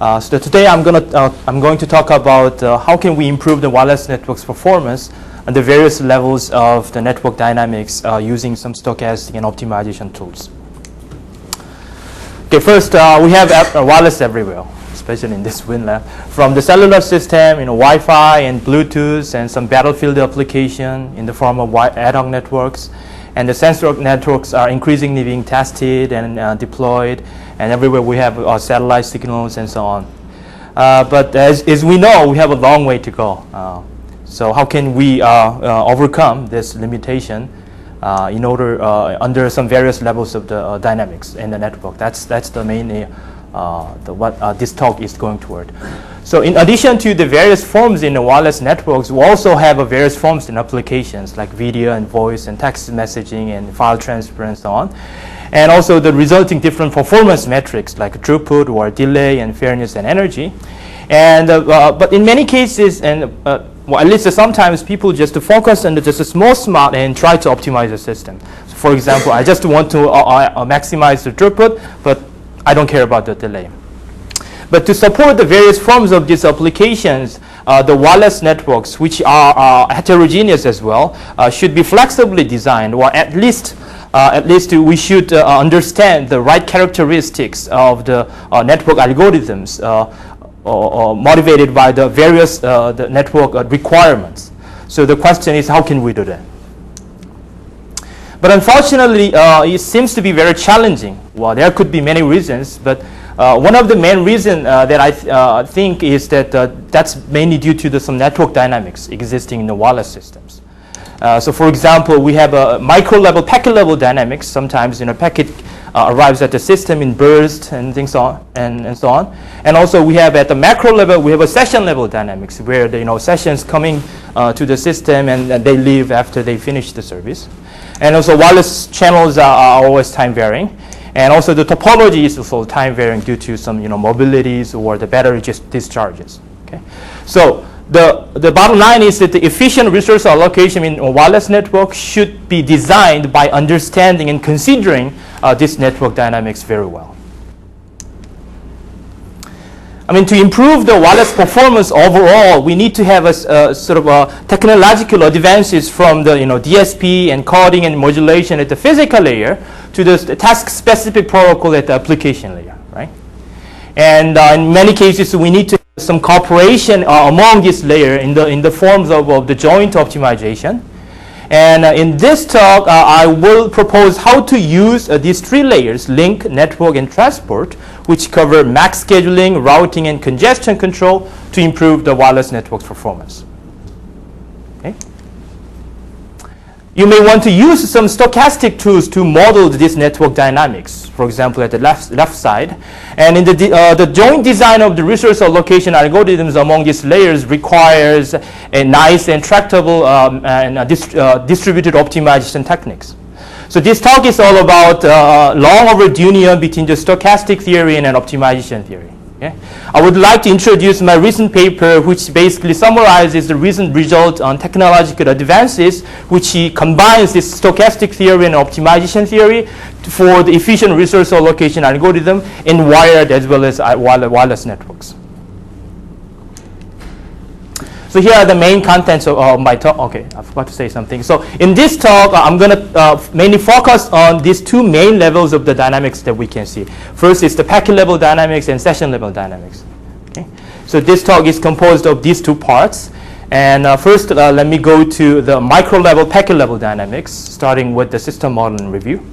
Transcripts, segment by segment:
So today I'm going to talk about how can we improve the wireless network's performance and the various levels of the network dynamics using some stochastic and optimization tools. Okay, first we have wireless everywhere, especially in this WINLAB. From the cellular system, Wi-Fi and Bluetooth, and some battlefield application in the form of ad hoc networks. And the sensor networks are increasingly being tested and deployed, and everywhere we have satellite signals and so on. But as we know, we have a long way to go. So how can we overcome this limitation in order under some various levels of the dynamics in the network? That's the main what this talk is going toward. So in addition to the various forms in the wireless networks, we also have various forms in applications like video and voice and text messaging and file transfer and so on. And also the resulting different performance metrics like throughput or delay and fairness and energy. And but in many cases, and well, at least sometimes people just focus on just a small smart and try to optimize the system. So for example, I just want to maximize the throughput, but I don't care about the delay. But to support the various forms of these applications, the wireless networks, which are heterogeneous as well, should be flexibly designed, or at least we should understand the right characteristics of the network algorithms motivated by the various the network requirements. So the question is, how can we do that? But unfortunately, it seems to be very challenging. Well, there could be many reasons, but one of the main reasons that I think is that that's mainly due to some network dynamics existing in the wireless systems. So for example, we have a micro-level, packet-level dynamics. Sometimes a packet arrives at the system in bursts and things on and so on. And also we have at the macro level, we have a session-level dynamics where the sessions coming to the system and they leave after they finish the service. And also wireless channels are always time varying. And also the topology is also time varying due to some mobilities or the battery discharges. Okay, so the bottom line is that the efficient resource allocation in a wireless network should be designed by understanding and considering this network dynamics very well. I mean, to improve the wireless performance overall, we need to have a sort of technological advances from the DSP and coding and modulation at the physical layer to the task-specific protocol at the application layer, right? And in many cases, we need to have some cooperation among this layer in the forms of the joint optimization. And in this talk, I will propose how to use these three layers, link, network, and transport, which cover max scheduling, routing, and congestion control to improve the wireless network's performance. Okay. You may want to use some stochastic tools to model this network dynamics, for example, at the left side. And in the joint design of the resource allocation algorithms among these layers requires a nice and tractable distributed optimization techniques. So this talk is all about long overdue union between the stochastic theory and an optimization theory. Okay? I would like to introduce my recent paper, which basically summarizes the recent result on technological advances, which combines this stochastic theory and optimization theory for the efficient resource allocation algorithm in wired as well as wireless networks. So here are the main contents of my talk. Okay, I forgot to say something. So in this talk, I'm going to mainly focus on these two main levels of the dynamics that we can see. First is the packet level dynamics and session level dynamics. Okay, so this talk is composed of these two parts. And first, let me go to the micro level, packet level dynamics, starting with the system model and review.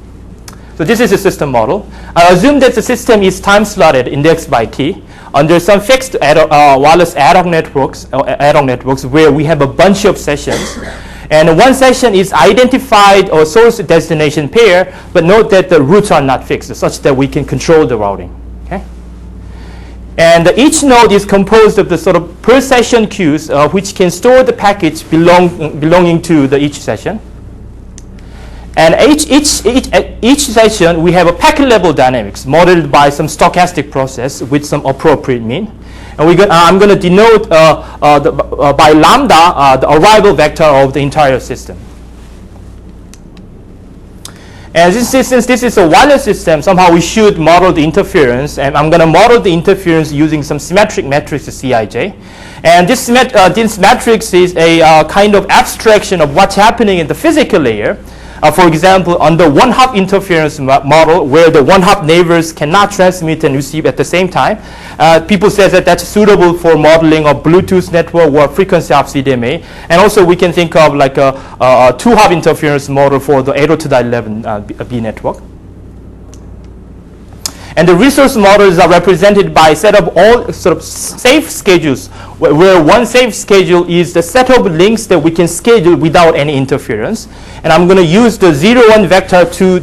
So this is a system model. I assume that the system is time slotted, indexed by t, under some fixed wireless ad hoc networks where we have a bunch of sessions. And one session is identified or source destination pair, but note that the routes are not fixed, such that we can control the routing. Okay? And each node is composed of the sort of per session queues, which can store the package belonging to each session. And each session, we have a packet level dynamics modeled by some stochastic process with some appropriate mean. And I'm going to denote by lambda the arrival vector of the entire system. And since this is a wireless system, somehow we should model the interference. And I'm going to model the interference using some symmetric matrix, Cij. And this matrix is a kind of abstraction of what's happening in the physical layer. For example, on the 1/2 interference model, where the 1/2 neighbors cannot transmit and receive at the same time, people say that that's suitable for modeling of Bluetooth network or frequency of CDMA. And also, we can think of like a 2/2 interference model for the 802.11b network. And the resource models are represented by a set of all sort of safe schedules, where one safe schedule is the set of links that we can schedule without any interference. And I'm going to use the 0, 1 vector to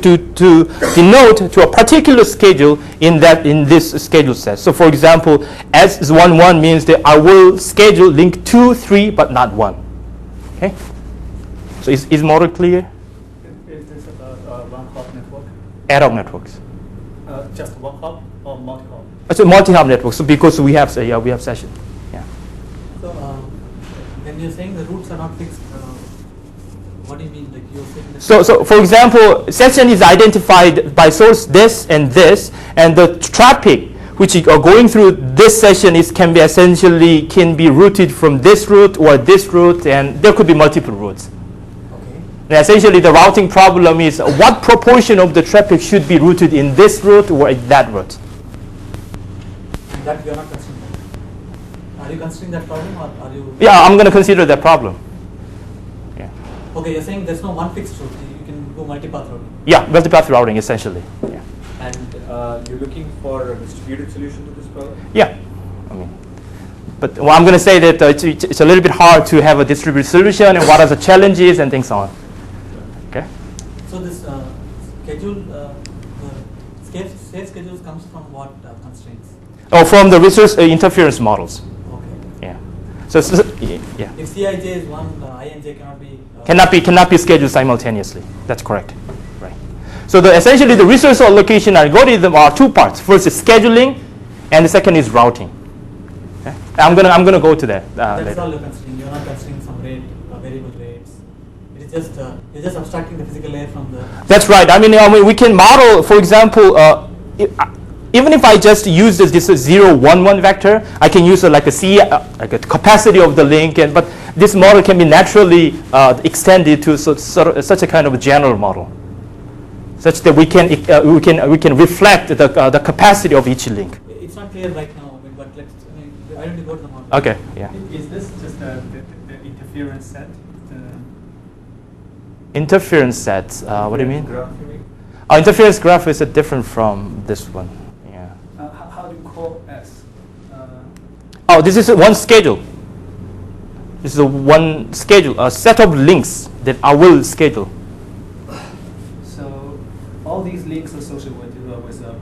denote to a particular schedule in this schedule set. So for example, S11 1 means that I will schedule link 2, 3, but not 1. Okay? So is model clear? Is this about one-hop network? Ad hoc networks. Just one hop or multi-hop? It's a multi-hop network, so because we have session. Yeah. So when you're saying the roots are not fixed, what do you mean? Like you're saying that So for example, session is identified by source this, and the traffic which are going through this session can be routed from this route or this route, and there could be multiple routes. And essentially, the routing problem is what proportion of the traffic should be routed in this route or in that route. And that you are not considering. Are you considering that problem, or are you? Yeah, I'm going to consider that problem. Yeah. Okay, you're saying there's no one fixed route. You can do multipath routing. Yeah, multipath routing essentially. Yeah. And you're looking for a distributed solution to this problem? Yeah. But I'm going to say that it's a little bit hard to have a distributed solution, and what are the challenges and things on. Okay. So this schedule, the safe schedules comes from what constraints? Oh, from the resource interference models. Okay. Yeah. So yeah. If Cij is 1, Ij cannot be. Cannot be scheduled simultaneously. That's correct. Right. So essentially the resource allocation algorithm are two parts. First is scheduling, and the second is routing. Okay. I'm gonna go to that That's later. all you're considering. You're not considering some rate, variable rates. It is just you're just abstracting the physical layer from the. That's right. I mean, we can model, for example, even if I just use this 0, 1, 1 vector, I can use like a capacity of the link, but this model can be naturally extended to such a kind of a general model, such that we can reflect the capacity of each link. It's not clear right now, but why don't you go to the model? Okay. Yeah. Is this just the interference set? Interference set. What do you mean? Graph, you mean? Interference graph is different from this one. Yeah. How do you call S? Oh, this is one schedule. This is one schedule, a set of links that I will schedule. So all these links associated with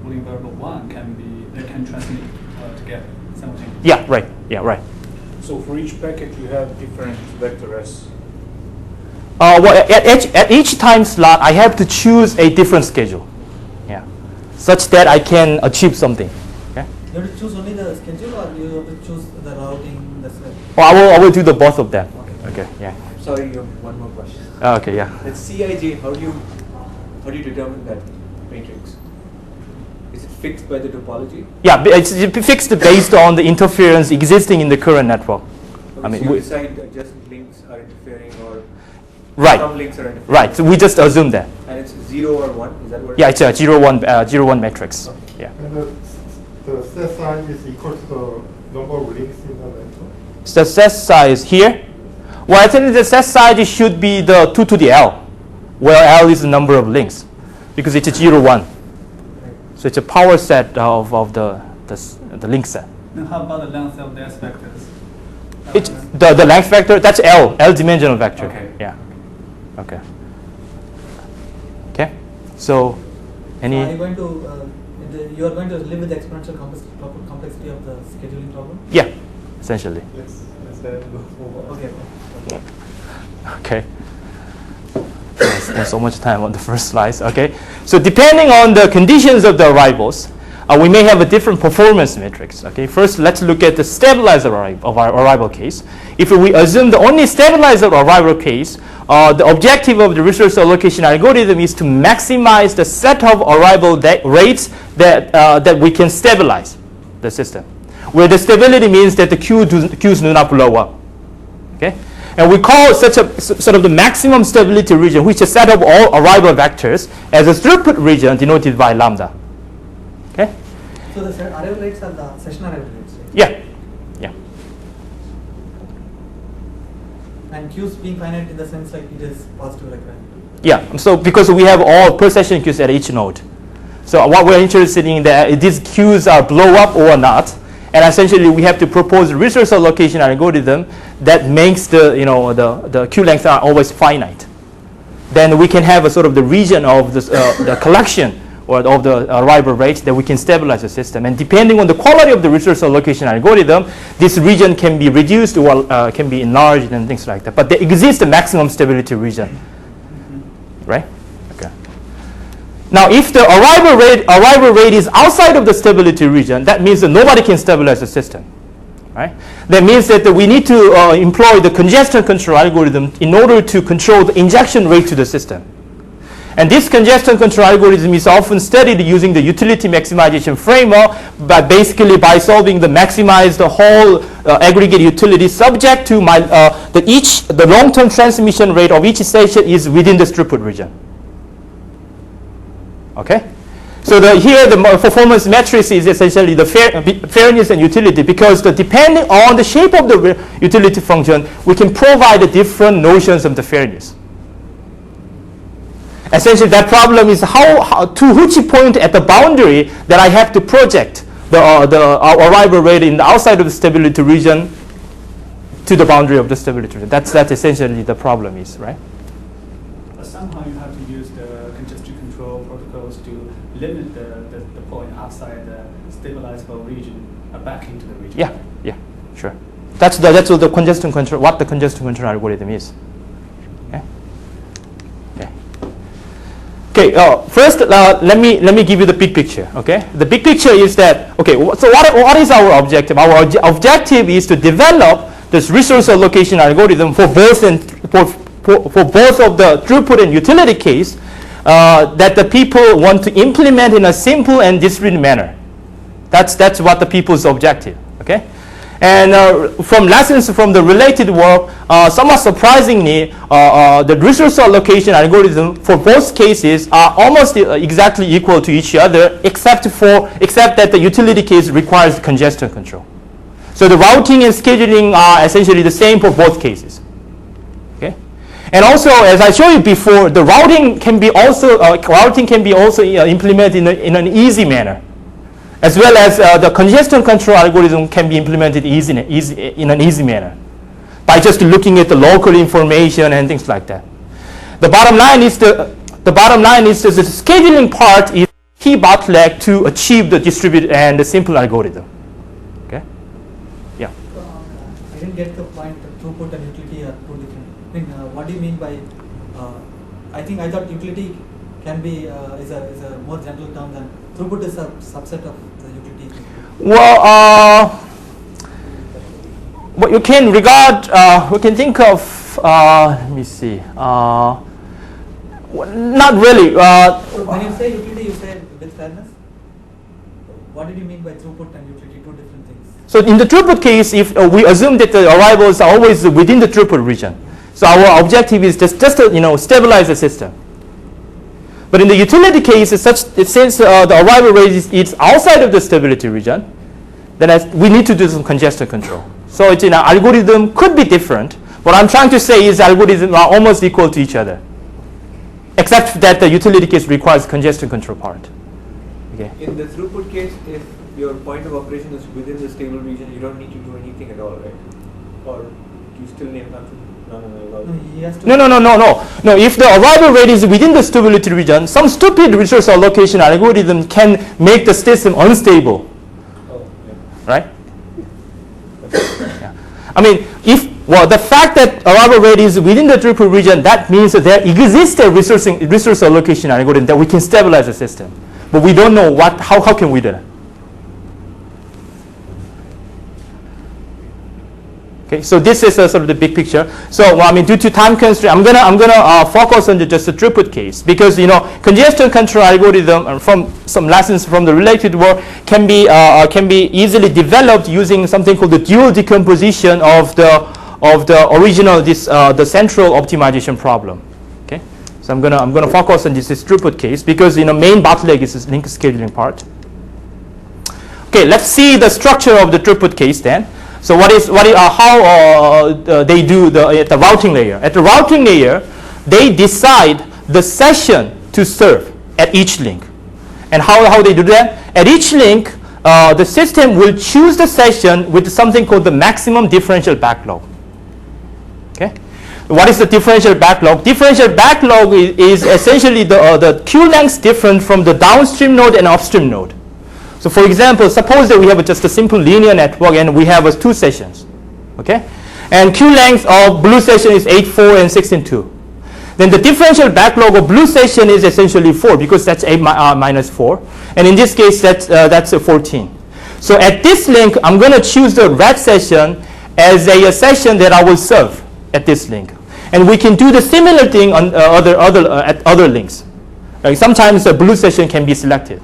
Boolean variable 1 can transmit together simultaneously. Yeah. Right. Yeah. Right. So for each packet, you have different vector S. Well, at each time slot, I have to choose a different schedule, yeah, such that I can achieve something. Okay. You have to choose only the schedule, or you have to choose the routing, the set? Well, I will do the both of them. Okay. Yeah. Sorry, you have one more question. Okay. Yeah. That Cij, how do you determine that matrix? Is it fixed by the topology? Yeah. It's fixed based on the interference existing in the current network. Okay, I mean, so you we- decide that just links are interfering, or Right. some links are interfering. Right. So we just assume that. And it's 0 or 1. Is that what? Yeah. It's a 0, 1 matrix. Okay. Yeah. And the set size is equal to the number of links in the network. So the set size here. Well, I think the set size should be the 2 to the L, where L is the number of links, because it's a 0, 1. So it's a power set of the link set. Then how about the length of the S vectors? It's the length vector. That's L dimensional vector. Okay. Yeah. Okay. Okay. So, Are you any? going to you are going to live with the exponential complexity of the scheduling problem? Yeah. Essentially. Let's move on. Okay. Okay. Spend so much time on the first slides. Okay. So depending on the conditions of the arrivals, we may have a different performance metrics. Okay, first let's look at the stabilizer of our arrival case. If we assume the only stabilizer arrival case, the objective of the resource allocation algorithm is to maximize the set of arrival rates that we can stabilize the system, where the stability means that the queues do not blow up. Okay, and we call such a sort of the maximum stability region, which is a set of all arrival vectors, as a throughput region denoted by lambda. Okay. So the arrival rates are the session arrival rates, right? Yeah. Yeah. And queues being finite in the sense like it is positive recurrent. Yeah. So because we have all per session queues at each node, so what we're interested in that these queues are blow up or not, and essentially we have to propose a resource allocation algorithm that makes the queue lengths are always finite. Then we can have a sort of the region of this, the collection or of the arrival rates that we can stabilize the system. And depending on the quality of the resource allocation algorithm, this region can be reduced or can be enlarged and things like that. But there exists a maximum stability region, right? Okay. Now, if the arrival rate is outside of the stability region, that means that nobody can stabilize the system, right? That means that we need to employ the congestion control algorithm in order to control the injection rate to the system. And this congestion control algorithm is often studied using the utility maximization framework, but basically by solving the maximize the whole aggregate utility subject to the long-term transmission rate of each session is within the throughput region. Okay, so here the performance matrix is essentially the fairness and utility, because depending on the shape of the utility function, we can provide different notions of the fairness. Essentially, that problem is how to which point at the boundary that I have to project the arrival rate in the outside of the stability region to the boundary of the stability region. That's essentially the problem is, right? But somehow you have to use the congestion control protocols to limit the point outside the stabilizable region back into the region. Yeah, yeah, sure. That's what the congestion control algorithm is. Okay, first let me give you the big picture. Okay, the big picture is that so what is our objective? Our objective is to develop this resource allocation algorithm for both of the throughput and utility case that the people want to implement in a simple and discrete manner. That's what the people's objective. Okay. And from lessons from the related work, somewhat surprisingly, the resource allocation algorithm for both cases are almost exactly equal to each other, except that the utility case requires congestion control. So the routing and scheduling are essentially the same for both cases. Okay, and also as I showed you before, the routing can be also implemented in an easy manner, as well as the congestion control algorithm can be implemented in an easy manner by just looking at the local information and things like that. The bottom line is the scheduling part is key bottleneck to achieve the distributed and the simple algorithm. Okay. Yeah. I didn't get the point. Throughput and utility are two different. I mean, what do you mean by? I thought utility can be is a more general term than throughput is a subset of the utility. Well, what you can regard, we can think of. Let me see. Not really. So when you say utility, you say with fairness. What did you mean by throughput and utility? Two different things. So in the throughput case, if we assume that the arrivals are always within the throughput region, so our objective is just to stabilize the system. But in the utility case, since the arrival rate is outside of the stability region, then we need to do some congestion control. So it's algorithm could be different. What I'm trying to say is algorithms are almost equal to each other, except that the utility case requires congestion control part. Okay. In the throughput case, if your point of operation is within the stable region, you don't need to do anything at all, right? Or do you still need something? No. If the arrival rate is within the stability region, some stupid resource allocation algorithm can make the system unstable. Oh, yeah. Right? Yeah. I mean, the fact that arrival rate is within the throughput region, that means that there exists a resource allocation algorithm that we can stabilize the system. But we don't know how can we do that? Okay, so this is sort of the big picture. So I mean, due to time constraint, I'm gonna focus on just the throughput case, because congestion control algorithm from some lessons from the related work can be easily developed using something called the dual decomposition of the original the central optimization problem. Okay, so I'm gonna focus on this throughput case because main bottleneck is this link scheduling part. Okay, let's see the structure of the throughput case then. So how they do at the routing layer. At the routing layer, they decide the session to serve at each link. And how they do that? At each link, the system will choose the session with something called the maximum differential backlog. Okay? What is the differential backlog? Differential backlog is essentially the queue length different from the downstream node and upstream node. So for example, suppose that we have just a simple linear network and we have 2 sessions, okay? And queue length of blue session is 8.4 and 16.2. Then the differential backlog of blue session is essentially 4 because that's 8 minus 4. And in this case, that's 14. So at this link, I'm going to choose the red session as a session that I will serve at this link. And we can do the similar thing on at other links. Like sometimes the blue session can be selected.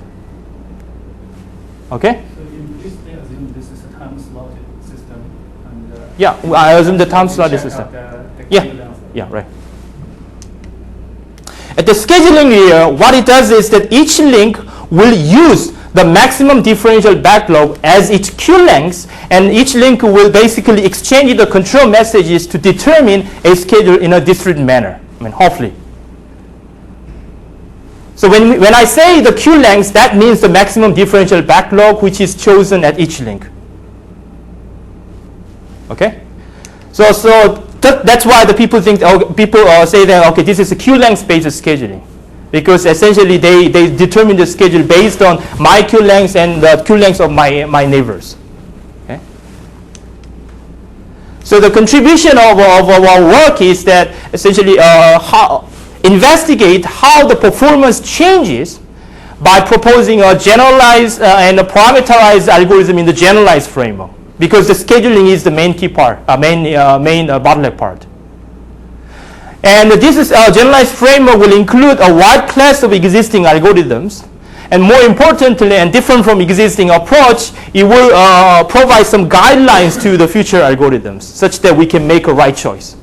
Okay? So in this, they assume this is a time-slotted system. And, yeah, I assume the time-slotted system. Yeah, right. At the scheduling layer, what it does is that each link will use the maximum differential backlog as its queue length, and each link will basically exchange the control messages to determine a schedule in a discrete manner. I mean, hopefully. So when I say the queue length, that means the maximum differential backlog which is chosen at each link. Okay? So that's why the people think say that okay, this is a queue length based scheduling, because essentially they determine the schedule based on my queue length and the queue length of my neighbors. Okay? So the contribution of our work is that essentially investigate how the performance changes by proposing a generalized and a parameterized algorithm in the generalized framework, because the scheduling is the main key part, main bottleneck part. And this is generalized framework will include a wide class of existing algorithms, and more importantly, and different from existing approach, it will provide some guidelines to the future algorithms such that we can make a right choice.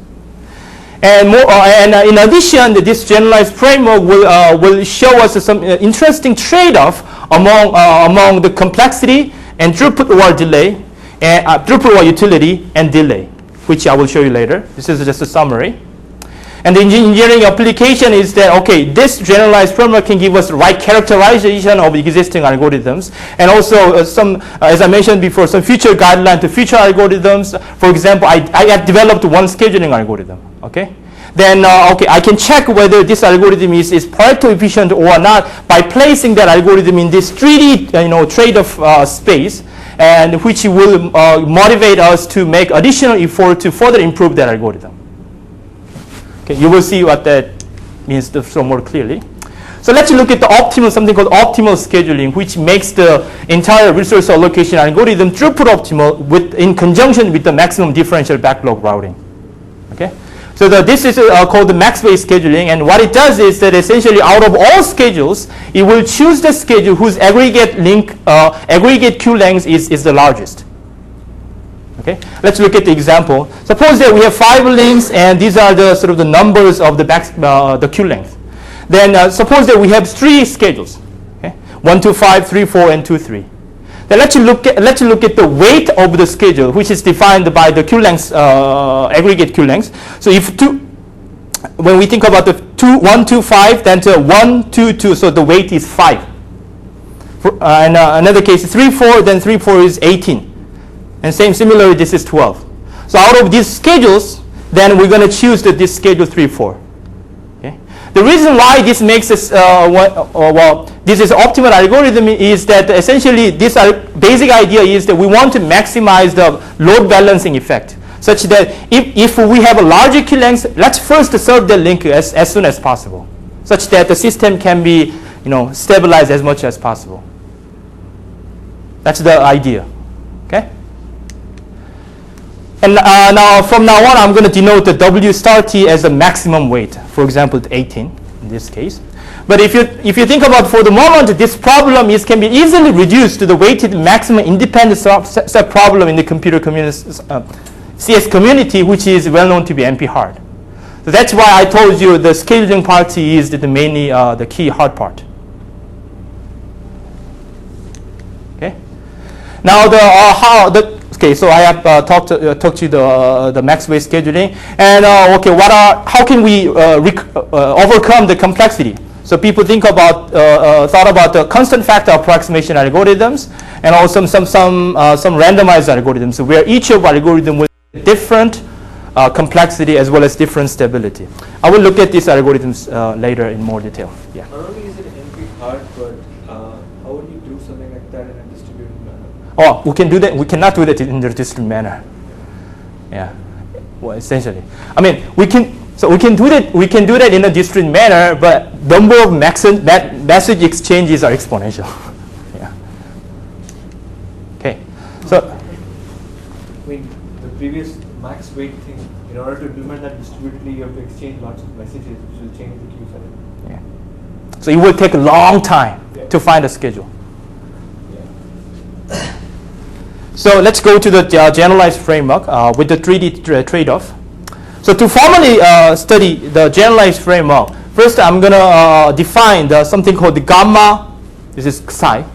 And in addition, this generalized framework will show us some interesting trade-off among the complexity and throughput or delay, and throughput or utility and delay, which I will show you later. This is just a summary. And the engineering application is that, okay, this generalized framework can give us the right characterization of existing algorithms, and also some, as I mentioned before, some future guideline to future algorithms. For example, I developed one scheduling algorithm, okay? Then, okay, I can check whether this algorithm is Pareto efficient or not by placing that algorithm in this 3D, trade-off space, and which will motivate us to make additional effort to further improve that algorithm. Okay, you will see what that means so more clearly. So let's look at the something called optimal scheduling, which makes the entire resource allocation algorithm throughput optimal in conjunction with the maximum differential backlog routing. Okay, so this is called the max-based scheduling, and what it does is that essentially out of all schedules, it will choose the schedule whose aggregate queue length is the largest. Okay, let's look at the example. Suppose that we have 5 links, and these are the sort of the numbers of the queue length. Then suppose that we have 3 schedules. Okay, 1, 2, 5, 3, 4, and 2, 3. Then let's look at the weight of the schedule, which is defined by the queue length, aggregate queue length. So when we think about the 1, 2, 5, then to 1, 2, 2, so the weight is 5. And another case is 3, 4, then 3, 4 is 18. And similarly, this is 12. So out of these schedules, then we're going to choose this schedule 3, 4. Okay? The reason why this makes this, this is optimal algorithm is that essentially this basic idea is that we want to maximize the load balancing effect, such that if we have a larger queue length, let's first serve the link as soon as possible, such that the system can be stabilized as much as possible. That's the idea. Okay? And now from now on, I'm going to denote the W star T as the maximum weight. For example, 18 in this case. But if you think about for the moment, this problem can be easily reduced to the weighted maximum independent set problem in the computer CS community, which is well known to be NP hard. So that's why I told you the scheduling part is mainly the key hard part. Okay. Now so I have talked to you the max-weight scheduling, and how can we overcome the complexity? So people thought about the constant factor approximation algorithms, and also some randomized algorithms, where each of algorithm with different complexity as well as different stability. I will look at these algorithms later in more detail. Yeah. Not only is it NP hard, but how would you do something like that in a distributed manner? Oh, we can do that. We cannot do that in the distributed manner. Yeah. Well, essentially, I mean, we can do that. We can do that in a distributed manner, but number of message exchanges are exponential. Yeah. Okay. So. I mean, the previous max weight thing, in order to implement that distributedly, you have to exchange lots of messages, which will change the queue size. Yeah. So it will take a long time to find a schedule. Yeah. So let's go to the generalized framework with the 3D trade-off. So to formally study the generalized framework, first I'm going to define something called the gamma, this is psi,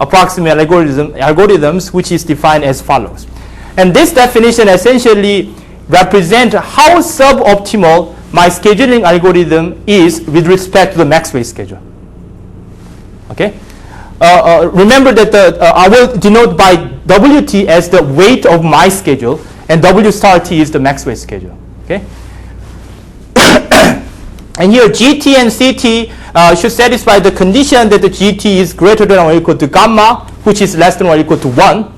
approximate algorithms, which is defined as follows. And this definition essentially represents how suboptimal my scheduling algorithm is with respect to the max-weight schedule. Okay? Remember that I will denote by WT as the weight of my schedule, and W star T is the max-weight schedule. Okay? And here GT and CT should satisfy the condition that the GT is greater than or equal to gamma, which is less than or equal to 1.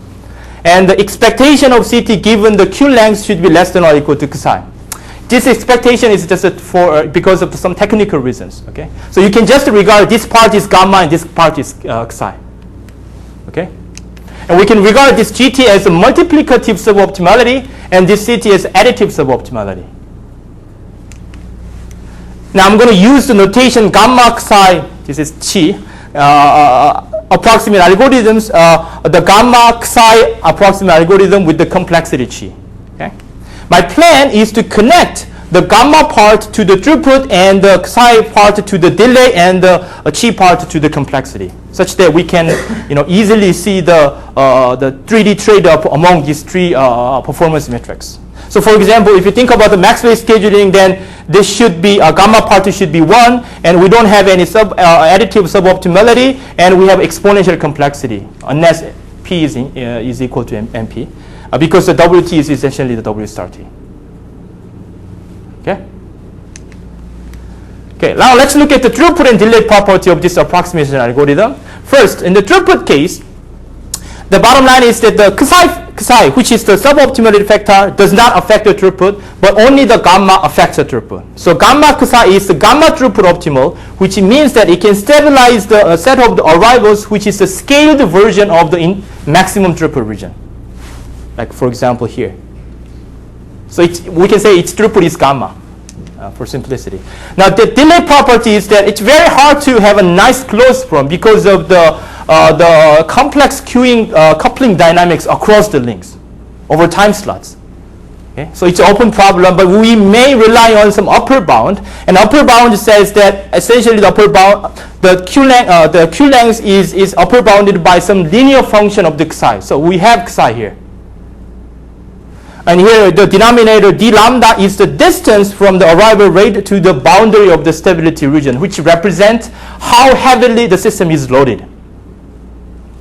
And the expectation of CT given the Q length should be less than or equal to psi. This expectation is just because of some technical reasons. Okay, so you can just regard this part is gamma and this part is psi. Okay, and we can regard this GT as a multiplicative suboptimality and this CT as additive suboptimality. Now I'm going to use the notation gamma psi. This is chi. Approximate algorithms, the gamma psi approximate algorithm with the complexity chi. Okay? My plan is to connect the gamma part to the throughput and the psi part to the delay and the chi part to the complexity, such that we can easily see the 3D trade-off among these three performance metrics. So for example, if you think about the max-weight scheduling, then this should be gamma part should be 1, and we don't have any additive suboptimality, and we have exponential complexity unless P is equal to MP, because the WT is essentially the W star T. Okay. Okay. Now let's look at the throughput and delay property of this approximation algorithm. First, in the throughput case, the bottom line is that the psi, which is the suboptimality factor, does not affect the throughput, but only the gamma affects the throughput. So gamma psi is the gamma throughput optimal, which means that it can stabilize the set of the arrivals, which is the scaled version of the maximum throughput region. Like for example here. So we can say its throughput is gamma for simplicity. Now the delay property is that it's very hard to have a nice closed form because of the complex queuing coupling dynamics across the links over time slots. Okay? So it's an open problem, but we may rely on some upper bound. And upper bound says that essentially the upper bound, the Q length is upper bounded by some linear function of the psi. So we have psi here. And here the denominator d lambda is the distance from the arrival rate to the boundary of the stability region, which represents how heavily the system is loaded.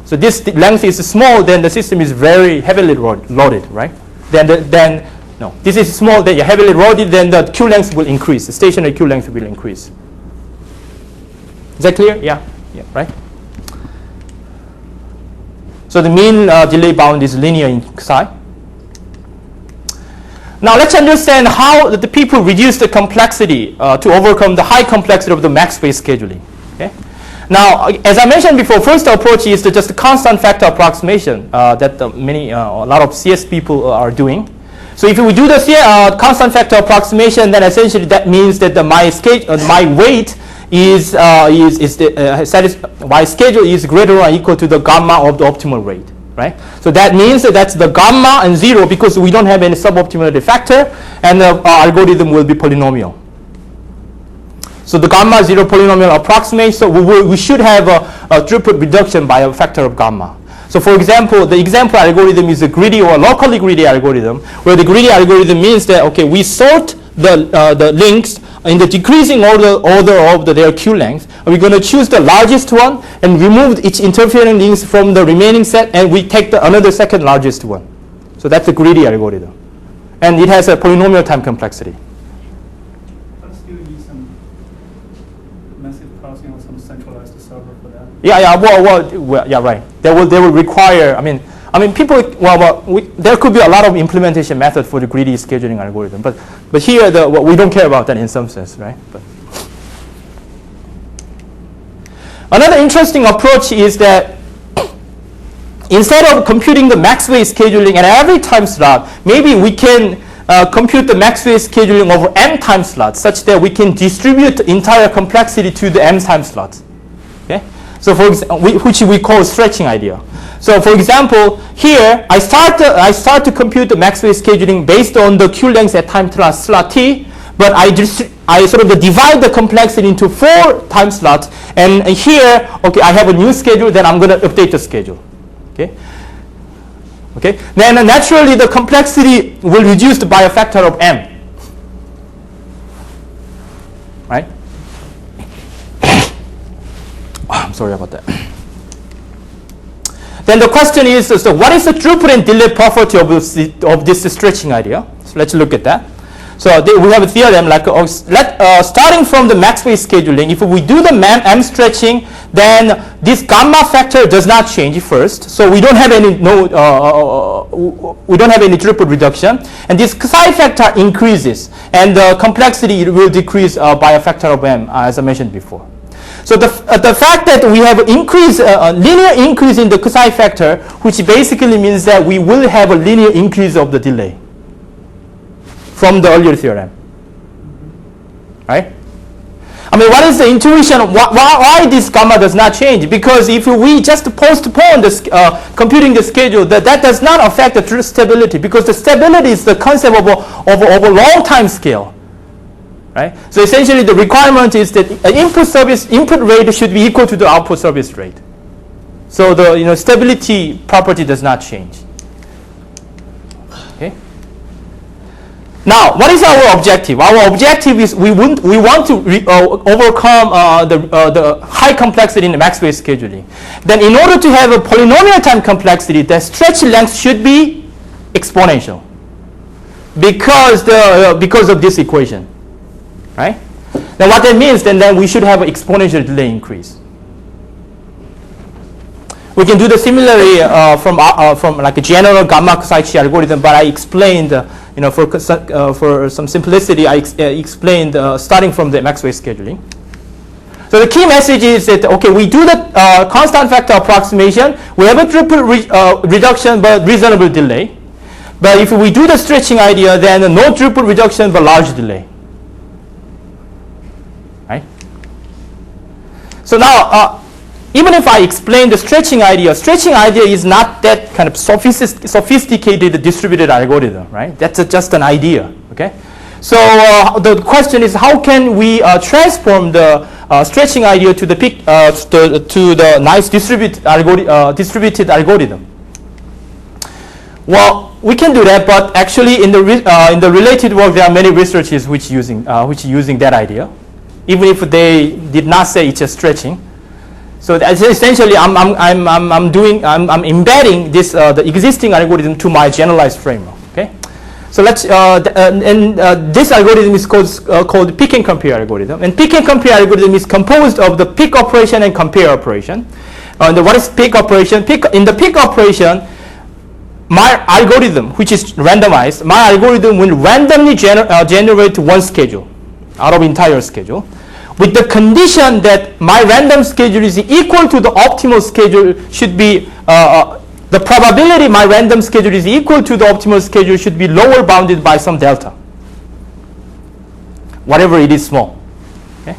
So this length is small, then the system is very heavily loaded, right? Then no, this is small, then you're heavily loaded, then the Q length will increase. The stationary Q length will increase. Is that clear? Yeah, right? So the mean delay bound is linear in psi. Now let's understand how the people reduce the complexity to overcome the high complexity of the max-weight scheduling. Okay? Now, as I mentioned before, first approach is just constant factor approximation that a lot of CS people are doing. So if we do the constant factor approximation, then essentially that means that my weight is my schedule is greater or equal to the gamma of the optimal rate, right? So that means that that's the gamma and 0 because we don't have any suboptimality factor, and the algorithm will be polynomial. So the gamma 0 polynomial approximates, so we should have a throughput reduction by a factor of gamma. So for example, the example algorithm is a greedy or locally greedy algorithm, where the greedy algorithm means that, okay, we sort the links in the decreasing order of their queue length. We're going to choose the largest one and remove each interfering links from the remaining set, and we take another second largest one. So that's the greedy algorithm. And it has a polynomial time complexity. But still need some massive processing or some centralized server for that. Yeah, well, yeah, right. They will require. I mean, people. There could be a lot of implementation method for the greedy scheduling algorithm, but here we don't care about that in some sense, right? But another interesting approach is that instead of computing the max-way scheduling at every time slot, maybe we can compute the max-way scheduling over m time slots, such that we can distribute the entire complexity to the m time slots. Okay. So which we call stretching idea. So for example, here I start to compute the max-way scheduling based on the queue length at time slot t, but I sort of divide the complexity into 4 time slots, and here, okay, I have a new schedule, then I'm going to update the schedule. Okay. Okay. Then naturally the complexity will reduce by a factor of m. Right? I'm sorry about that. Then the question is, so what is the throughput and delay property of this stretching idea? So let's look at that. So we have a theorem like starting from the max-way scheduling. If we do the m stretching, then this gamma factor does not change first. So we don't have any throughput reduction, and this psi factor increases, and the complexity will decrease by a factor of m, as I mentioned before. So the fact that we have linear increase in the psi factor, which basically means that we will have a linear increase of the delay from the earlier theorem, right? I mean, what is the intuition? Why this gamma does not change? Because if we just postpone this computing the schedule, that does not affect the true stability, because the stability is the concept of a long time scale. Right? So essentially the requirement is that an input rate should be equal to the output service rate. So the stability property does not change. Okay. Now, what is our objective? Our objective is we want to overcome the high complexity in the max-way scheduling. Then in order to have a polynomial time complexity, the stretch length should be exponential because of this equation. Right? Now what that means, then we should have an exponential delay increase. We can do the similarly from like a general gamma Cauchy algorithm, but I explained, for some simplicity, I explained starting from the max-way scheduling. So the key message is that, okay, we do the constant factor approximation, we have a throughput reduction but reasonable delay. But if we do the stretching idea, then no throughput reduction but large delay. Right? So now, even if I explain the stretching idea is not that kind of sophisticated distributed algorithm, right? That's just an idea, okay? So the question is, how can we transform the stretching idea to the nice distributed algorithm? Well, we can do that, but actually in the related work there are many researchers which using that idea, even if they did not say it's a stretching. So that's essentially I'm embedding this the existing algorithm to my generalized framework. Okay, so let's this algorithm is called pick and compare algorithm, and pick and compare algorithm is composed of the pick operation and compare operation. What is pick operation? In the pick operation, my algorithm, which is randomized, my algorithm will randomly generate one schedule out of entire schedule, with the condition that my random schedule is equal to the optimal schedule should be the probability my random schedule is equal to the optimal schedule should be lower bounded by some delta, whatever it is small. Okay?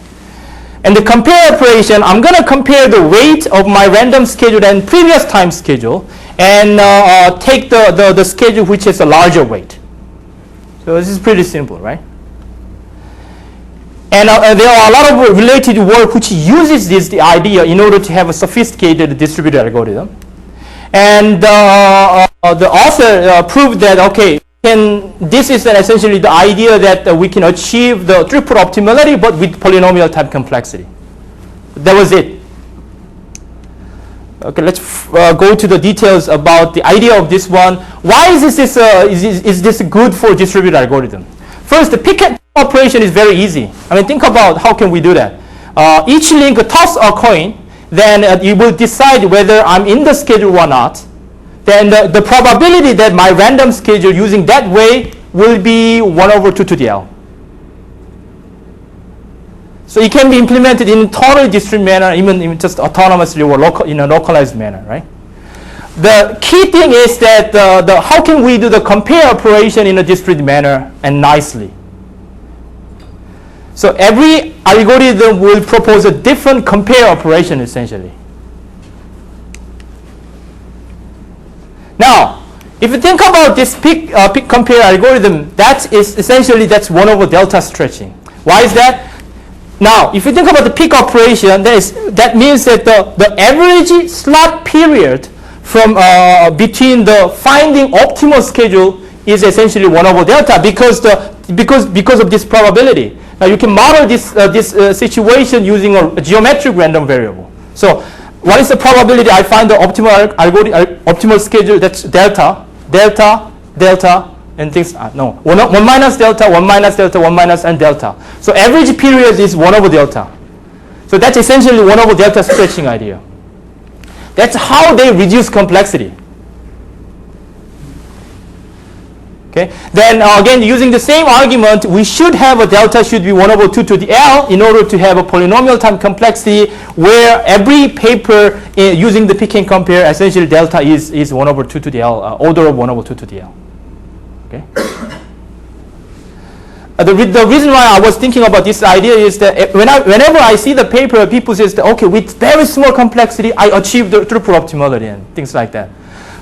And the compare operation, I'm going to compare the weight of my random schedule and previous time schedule and take the schedule which has a larger weight. So this is pretty simple, right? And there are a lot of related work which uses the idea in order to have a sophisticated distributed algorithm. And the author proved that, okay, this is essentially the idea that we can achieve the throughput optimality, but with polynomial type complexity. That was it. Okay, let's go to the details about the idea of this one. Why is this good for distributed algorithm? First, the pick operation is very easy. I mean, think about how can we do that. Each link toss a coin, then you will decide whether I'm in the schedule or not. Then the probability that my random schedule using that way will be 1/2 to the L. So it can be implemented in totally discrete manner, even just autonomously or in a localized manner, right? The key thing is that how can we do the compare operation in a discrete manner and nicely? So every algorithm will propose a different compare operation essentially. Now, if you think about this pick compare algorithm, that's 1/delta stretching. Why is that? Now, if you think about the pick operation, that means that the average slot period from between the finding optimal schedule is essentially 1/delta because of this probability. Now you can model this situation using a geometric random variable. So what is the probability I find the optimal schedule? That's delta, and things. No, 1 minus delta, 1 minus delta, 1 minus and delta. So average period is 1/delta. So that's essentially 1/delta stretching idea. That's how they reduce complexity. Okay. Then again, using the same argument, we should have a delta should be 1/2 to the L in order to have a polynomial time complexity where every paper using the pick and compare, essentially delta is 1/2 to the L, order of 1/2 to the L. Okay. The reason why I was thinking about this idea is that whenever I see the paper, people say, okay, with very small complexity, I achieve the throughput optimality and things like that.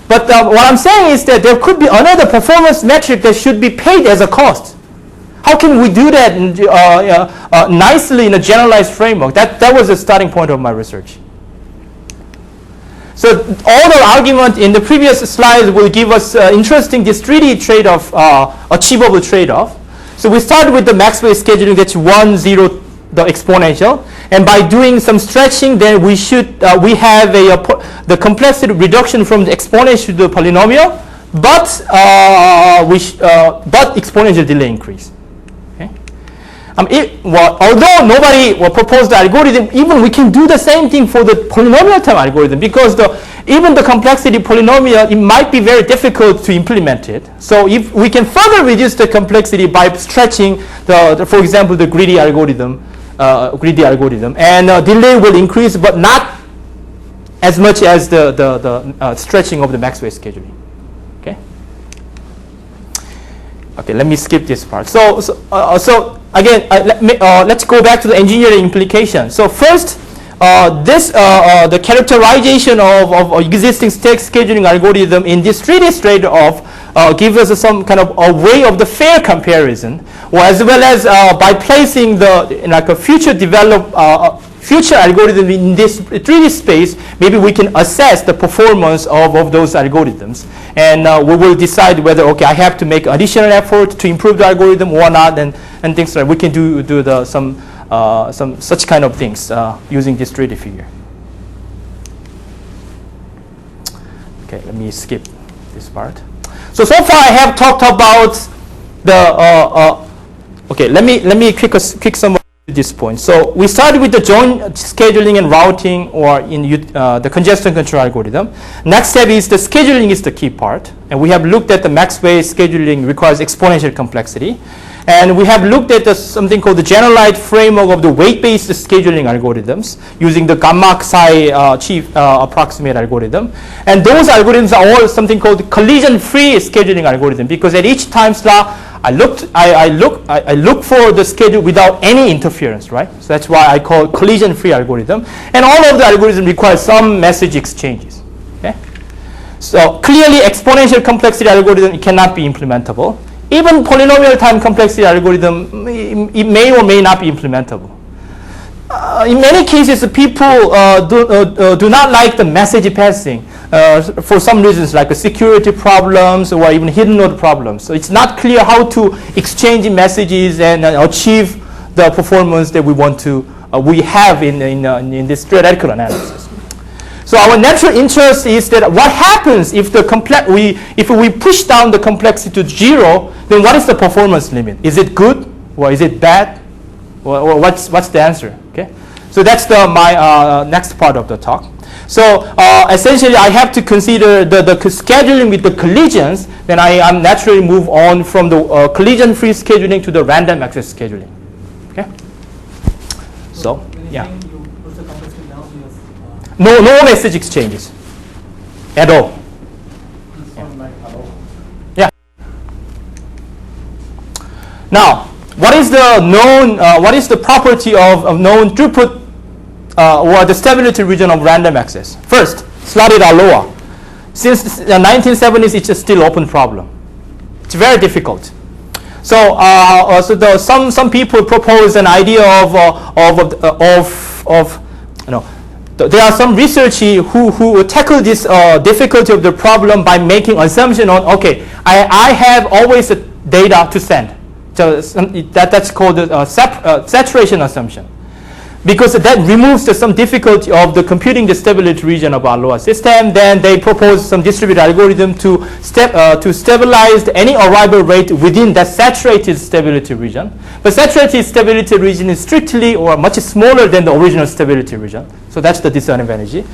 But what I'm saying is that there could be another performance metric that should be paid as a cost. How can we do that nicely in a generalized framework? That was the starting point of my research. So all the argument in the previous slides will give us interesting distributed trade-off, achievable trade-off. So we start with the Maxwell scheduling, that's 1, 0, the exponential. And by doing some stretching, then we have the complexity reduction from the exponential to the polynomial, but exponential delay increase. Okay. Although nobody proposed the algorithm, even we can do the same thing for the polynomial time algorithm because even the complexity polynomial, it might be very difficult to implement it. So if we can further reduce the complexity by stretching for example, the greedy algorithm, and delay will increase, but not as much as the stretching of the Maxwell scheduling. Okay. Okay, let me skip this part. So again, let's go back to the engineering implication. So first, the characterization of existing state scheduling algorithm in this trade-off gives us some kind of a way of the fair comparison, or as well as by placing a future algorithm in this 3D space, maybe we can assess the performance of those algorithms, and we will decide whether I have to make additional effort to improve the algorithm or not, and things like we can do some such kind of things using this 3D figure. Okay, let me skip this part. So far I have talked about okay, let me quick summary at this point. So we started with the joint scheduling and routing, or in the congestion control algorithm. Next step is the scheduling is the key part, and we have looked at the Maxwell scheduling requires exponential complexity. And we have looked at something called the generalized framework of the weight-based scheduling algorithms using the gamma psi chief approximate algorithm. And those algorithms are all something called collision-free scheduling algorithm, because at each time slot, I look for the schedule without any interference, right? So that's why I call it collision-free algorithm. And all of the algorithms require some message exchanges. Okay? So clearly, exponential complexity algorithm cannot be implementable. Even polynomial time complexity algorithm, it may or may not be implementable. In many cases, people do not like the message passing for some reasons, like security problems or even hidden node problems. So it's not clear how to exchange messages and achieve the performance that we want to we have in this theoretical analysis. So our natural interest is that what happens if if we push down the complexity to 0, then what is the performance limit? Is it good or is it bad? Or what's the answer? Okay. So that's my next part of the talk. So essentially, I have to consider the scheduling with the collisions. Then I naturally move on from the collision-free scheduling to the random access scheduling. Okay. So yeah. No message exchanges at all. Yeah. Now, what is the property of known throughput or the stability region of random access? First, slotted are lower. Since the 1970s, it's a still open problem. It's very difficult. So, some people propose an idea there are some researchers who tackle this difficulty of the problem by making assumption on, okay, I have always data to send. So that's called the saturation assumption. Because that removes some difficulty of the computing the stability region of our lower system. Then they propose some distributed algorithm to stabilize any arrival rate within that saturated stability region. But saturated stability region is strictly or much smaller than the original stability region. So that's the disadvantage.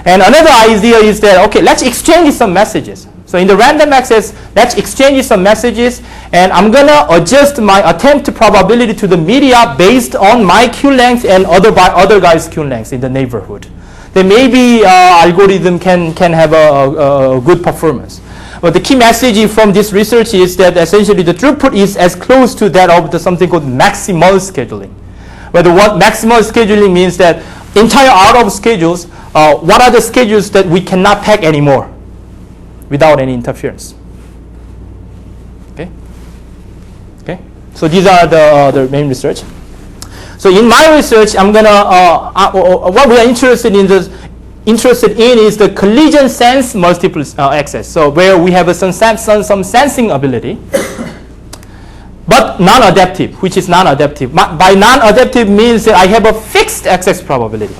And another idea is that, okay, let's exchange some messages. So in the random access, let's exchange some messages, and I'm going to adjust my attempt probability to the media based on my queue length and other guys' queue lengths in the neighborhood. Then maybe algorithm can have a good performance. But the key message from this research is that essentially the throughput is as close to that of something called maximal scheduling. But what maximal scheduling means that entire out of schedules, what are the schedules that we cannot pack anymore without any interference? Okay. So these are the main research. So in my research, I'm gonna what we are interested in is the collision sense multiple access. So where we have some sensing ability, but non-adaptive, which is non-adaptive. By non-adaptive means that I have a fixed access probability.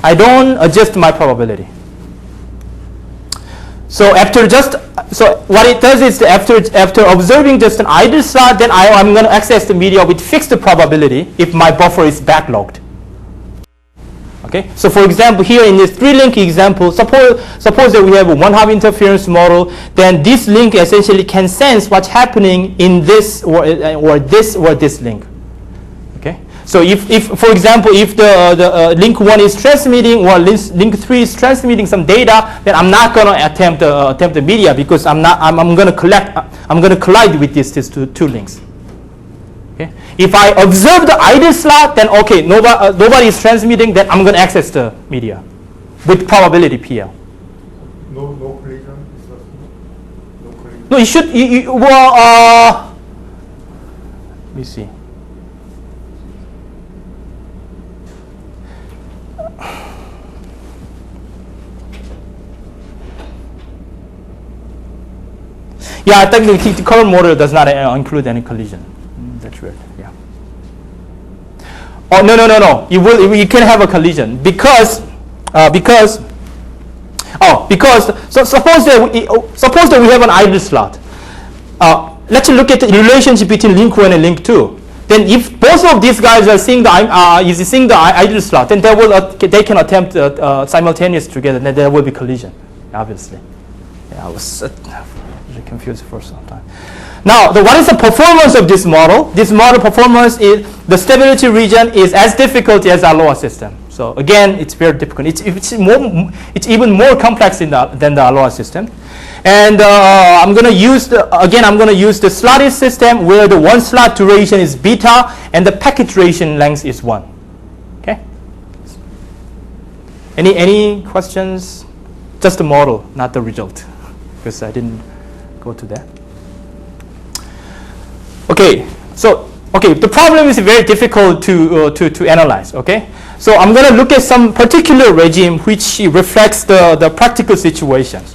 I don't adjust my probability. So what it does is after observing just an idle slot, then I'm going to access the media with fixed probability if my buffer is backlogged. Okay. So for example, here in this 3-link example, suppose that we have a 1/2 interference model, then this link essentially can sense what's happening in this or this link. Okay. So if for example, if the link 1 is transmitting or link 3 is transmitting some data, then I'm not going to attempt the media because I'm going to collide with these two links. Okay. If I observe the idle slot, then okay, nobody is transmitting, then I'm going to access the media with probability PL. No collision. No collision. No, you should. Let me see. Yeah, I think the current model does not include any collision. That's weird. Yeah. Oh no. You can have a collision because suppose that we have an idle slot. Let's look at the relationship between link 1 and link 2. Then if both of these guys are seeing the idle slot, then they can attempt simultaneous together. Then there will be collision, obviously. Yeah, I was get confused for some time. Now, what is the performance of this model? This model performance is the stability region is as difficult as our lower system. So again, it's very difficult. It's even more complex than the lower system. And I'm going to use the slotted system where the one slot duration is beta and the packet duration length is 1. Okay. Any questions? Just the model, not the result, because I didn't go to that. Okay, so the problem is very difficult to analyze. Okay, so I'm going to look at some particular regime which reflects the practical situations.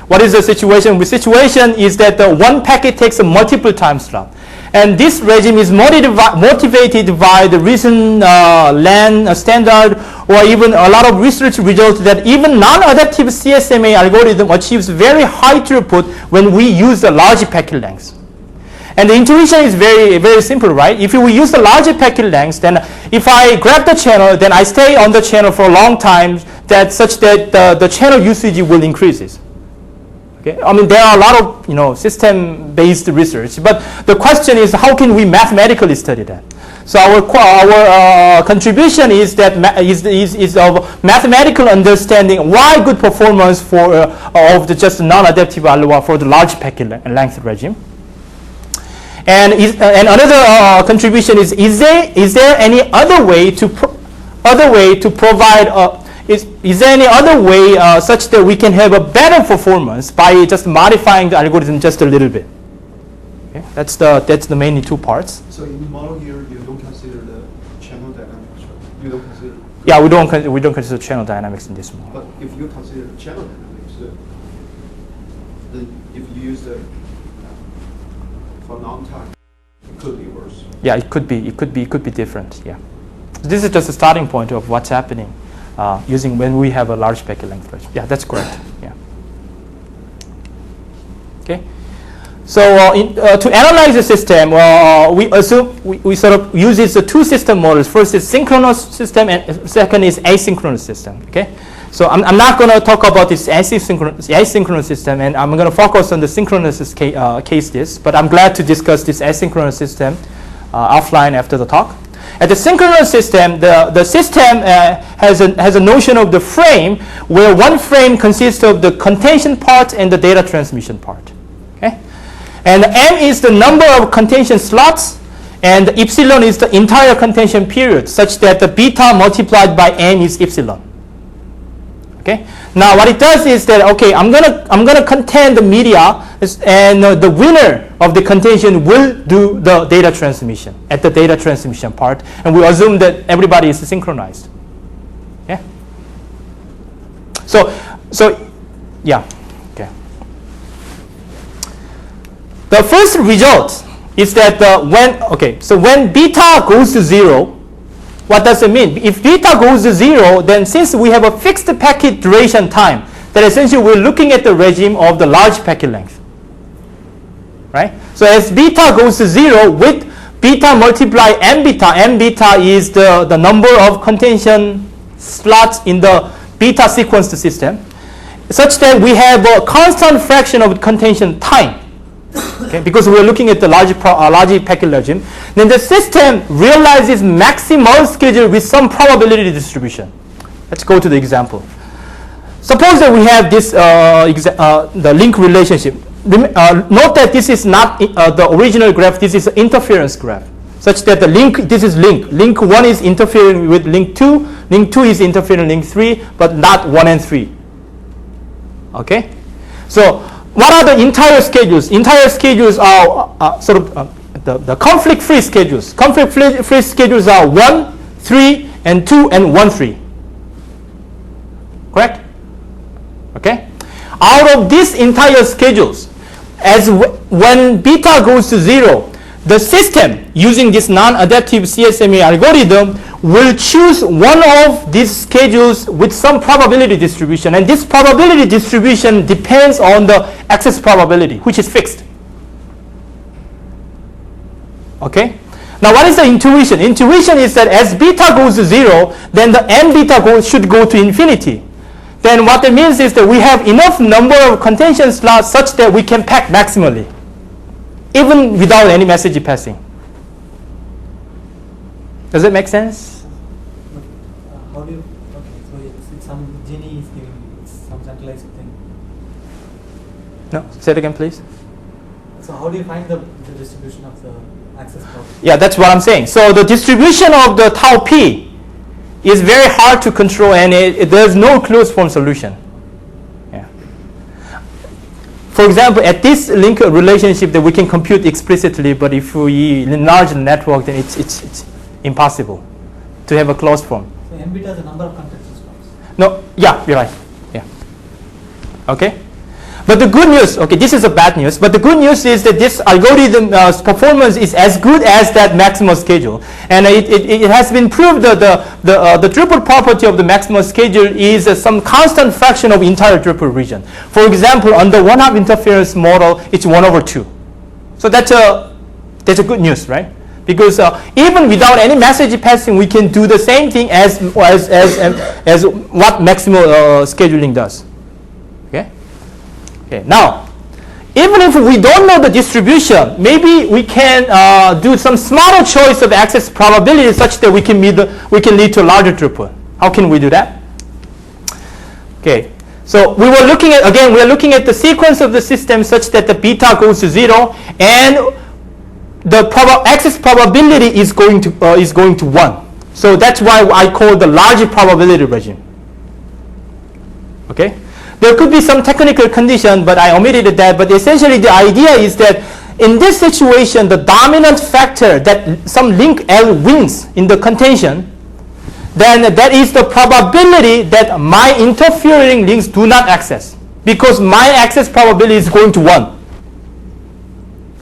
What is the situation? The situation is that the one packet takes a multiple time slot, and this regime is motivated by the recent LAN standard, or even a lot of research results that even non-adaptive CSMA algorithm achieves very high throughput when we use the large packet lengths. And the intuition is very, very simple, right? If we use the larger packet lengths, then if I grab the channel, then I stay on the channel for a long time, such that the channel usage will increase. Okay? I mean, there are a lot of system-based research, but the question is, how can we mathematically study that? So our contribution is that is of mathematical understanding why good performance for of the just non-adaptive ALUA for the large packet length regime. And another contribution is there any other way to provide is there any other way such that we can have a better performance by just modifying the algorithm just a little bit? Okay, that's the mainly two parts. So in the model here, you don't consider the channel dynamics, right? You don't consider. Yeah, we don't consider channel dynamics in this model. But if you consider channel dynamics, then if you use the for non-time, it could be worse. Yeah, it could be different. Yeah, this is just a starting point of what's happening using when we have a large packet length regime. Yeah, that's correct. Yeah. Okay. So to analyze the system, we assume we sort of use the two system models. First is synchronous system, and second is asynchronous system. Okay. So I'm not going to talk about this asynchronous system, and I'm going to focus on the synchronous case. But I'm glad to discuss this asynchronous system offline after the talk. At the synchronous system, the system has a notion of the frame, where one frame consists of the contention part and the data transmission part. Okay, and M is the number of contention slots, and epsilon is the entire contention period, such that the beta multiplied by M is epsilon. Okay. Now what it does is that I'm gonna contend the media, and the winner of the contention will do the data transmission at the data transmission part, and we assume that everybody is synchronized. Yeah. So yeah. Okay. The first result is that when beta goes to 0. What does it mean? If beta goes to 0, then since we have a fixed packet duration time, then essentially we're looking at the regime of the large packet length. Right? So as beta goes to 0, with beta multiply m beta is the number of contention slots in the beta sequenced system, such that we have a constant fraction of contention time. Okay, because we're looking at the large packet regime, then the system realizes maximal schedule with some probability distribution. Let's go to the example. Suppose that we have this the link relationship. Note that this is not the original graph. This is an interference graph, such that the link. This is link. Link 1 is interfering with link 2. Link 2 is interfering with link 3, but not 1 and 3. Okay, so. What are the entire schedules? Entire schedules are sort of the conflict-free schedules. Conflict-free schedules are 1, 3, and 2, and 1, 3. Correct? Okay? Out of these entire schedules, when beta goes to 0, the system using this non-adaptive CSMA algorithm will choose one of these schedules with some probability distribution, and this probability distribution depends on the access probability, which is fixed. Okay? Now what is the intuition? Intuition is that as beta goes to 0, then the m beta should go to infinity. then what that means is that we have enough number of contention slots such that we can pack maximally, even without any message passing. Does it make sense? How do you, okay, so it's some genie is giving you, it's some centralized thing. No, say it again, please. So how do you find the distribution of the access problem? Yeah, that's what I'm saying. So the distribution of the tau p is very hard to control, and there's no closed form solution. Yeah. For example, at this link relationship that we can compute explicitly, but if we enlarge the network, then it's impossible to have a closed form. So n beta is the number of contention slots. No, yeah, you're right. Yeah. Okay. But the good news, okay, this is a bad news, but the good news is that this algorithm performance is as good as that maximal schedule. And it has been proved that the throughput property of the maximal schedule is some constant fraction of entire throughput region. For example, on the one-hop interference model, it's 1/2. So that's a good news, right? Because even without any message passing, we can do the same thing as what maximal scheduling does. Okay, now, even if we don't know the distribution, maybe we can do some smarter choice of access probability such that we can lead to larger throughput. How can we do that? Okay, so we are looking at the sequence of the system such that the beta goes to 0, and the access probability is going to 1. So that's why I call the large probability regime. Okay. There could be some technical condition, but I omitted that. But essentially, the idea is that in this situation, the dominant factor that some link L wins in the contention, then that is the probability that my interfering links do not access, because my access probability is going to 1.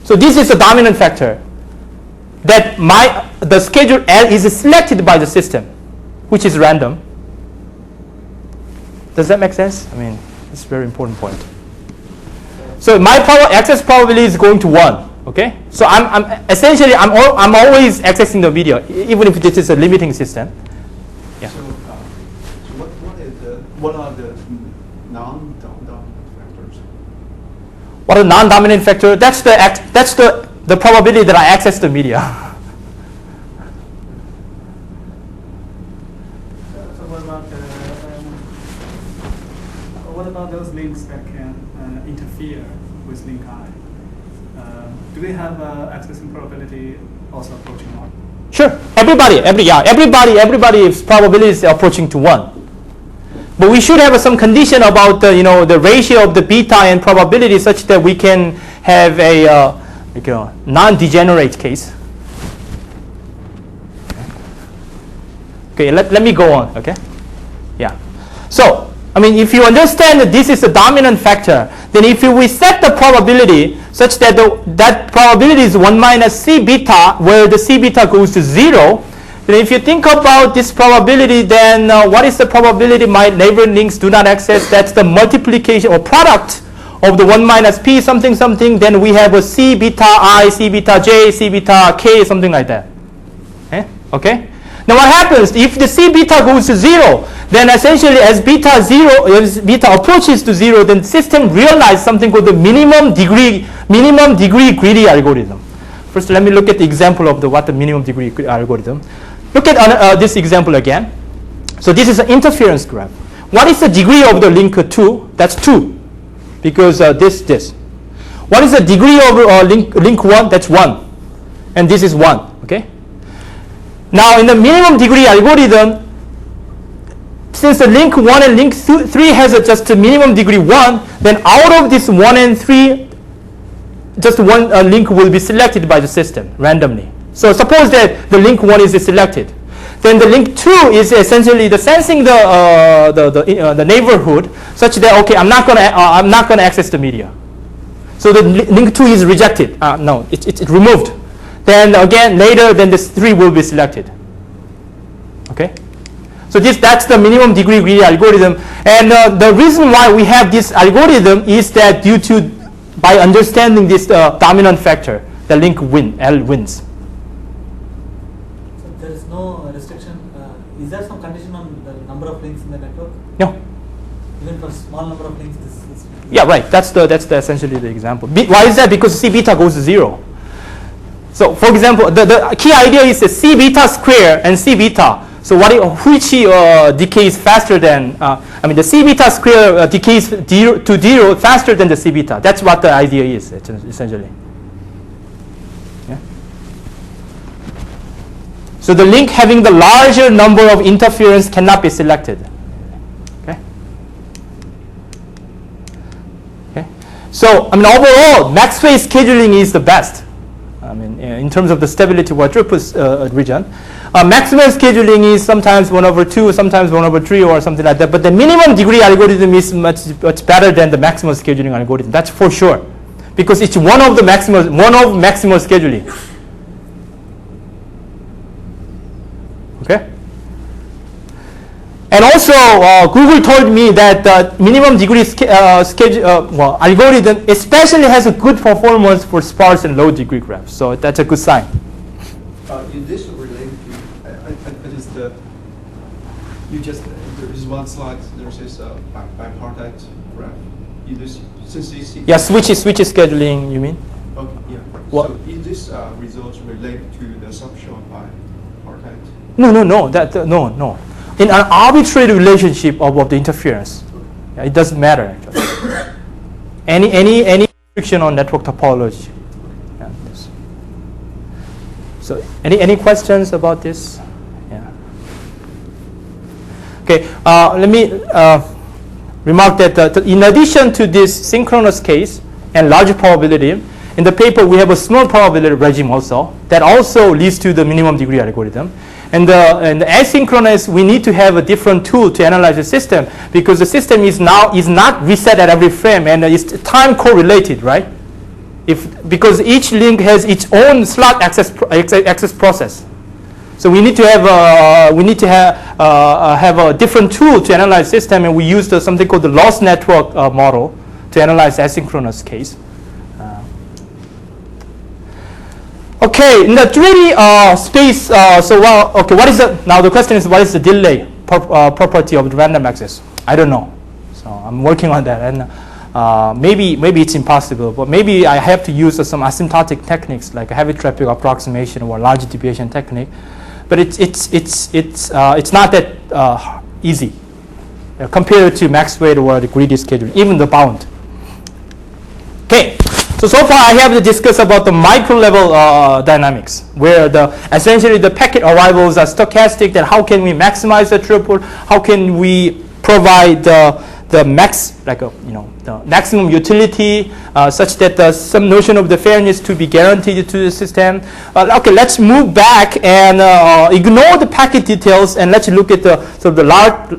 So this is the dominant factor, that the schedule L is selected by the system, which is random. Does that make sense? I mean, it's a very important point. So my access probability is going to 1. Okay. So I'm essentially always accessing the media, even if this is a limiting system. Yeah. So what are the non-dominant factors? What are non-dominant factor? That's the probability that I access the media. What about those links that can interfere with link I? Do they have accessing probability also approaching 1? Sure. Everybody's probability is approaching to 1. But we should have some condition about the ratio of the beta and probability such that we can have a non-degenerate case. Okay, let me go on. Okay. Yeah. So, I mean, if you understand that this is a dominant factor, then if we set the probability such that that probability is 1 minus C beta, where the C beta goes to 0, then if you think about this probability, then what is the probability my neighboring links do not access? That's the multiplication or product of the 1 minus P something something. Then we have a C beta I, C beta J, C beta K, something like that. Okay? Now what happens if the C beta goes to 0? Then essentially as beta approaches to 0, then system realizes something called the minimum degree greedy algorithm. First, let me look at the example of what the minimum degree algorithm. Look at this example again. So this is an interference graph. What is the degree of the link 2? That's 2, because this. What is the degree of link 1? That's 1, and this is 1. Okay. Now in the minimum degree algorithm, since the link 1 and link 3 has just a minimum degree 1, then out of this 1 and 3, just one link will be selected by the system randomly. So suppose that the link 1 is selected. Then the link 2 is essentially the sensing the neighborhood such that, okay, I'm not gonna access the media. So the link 2 is rejected. No, it's removed. Then again later, then this 3 will be selected. Okay. So that's the minimum degree greedy algorithm, and the reason why we have this algorithm is that by understanding this dominant factor, the link L wins. So there is no restriction. Is there some condition on the number of links in the network? No. for small number of links, this is. Yeah, right. That's essentially the example. Why is that? Because C beta goes to 0. So, for example, the key idea is the C beta square and C beta. So, which decays faster than? The C beta square decays to 0 faster than the C beta. That's what the idea is essentially. Yeah. So the link having the larger number of interference cannot be selected. So, overall, max-phase scheduling is the best. In terms of the stability or throughput region. Maximum scheduling is sometimes 1/2, sometimes 1/3, or something like that. But the minimum degree algorithm is much better than the maximum scheduling algorithm. That's for sure, because it's one of maximal scheduling. Okay. And also, Google told me that the minimum degree algorithm especially has a good performance for sparse and low degree graphs. So that's a good sign. Is this related to? There is one slide. There says bipartite graph. Yeah, switches scheduling. You mean? Okay. Yeah. What? So is this results related to the assumption by bipartite? No. No. In an arbitrary relationship of the interference, it doesn't matter actually. any restriction on network topology. Yeah, so any questions about this? Yeah. Okay. Let me remark that in addition to this synchronous case and large probability, in the paper we have a small probability regime also that also leads to the minimum degree algorithm. And the asynchronous, we need to have a different tool to analyze the system because the system is not reset at every frame and it's time correlated, right? Because each link has its own slot access process, so we need to have a different tool to analyze system, and we used something called the loss network model to analyze asynchronous case. Okay, in the 3D space, what is now the question is, what is the delay property of the random access? I don't know. So I'm working on that, and maybe it's impossible, but maybe I have to use some asymptotic techniques like a heavy traffic approximation or large deviation technique. But it's not that easy compared to max weight or the greedy schedule, even the bound. Okay. So far I have to discuss about the micro level dynamics, where essentially the packet arrivals are stochastic. Then how can we maximize the throughput? How can we provide the maximum utility such that some notion of the fairness to be guaranteed to the system? Okay, let's move back and ignore the packet details and let's look at the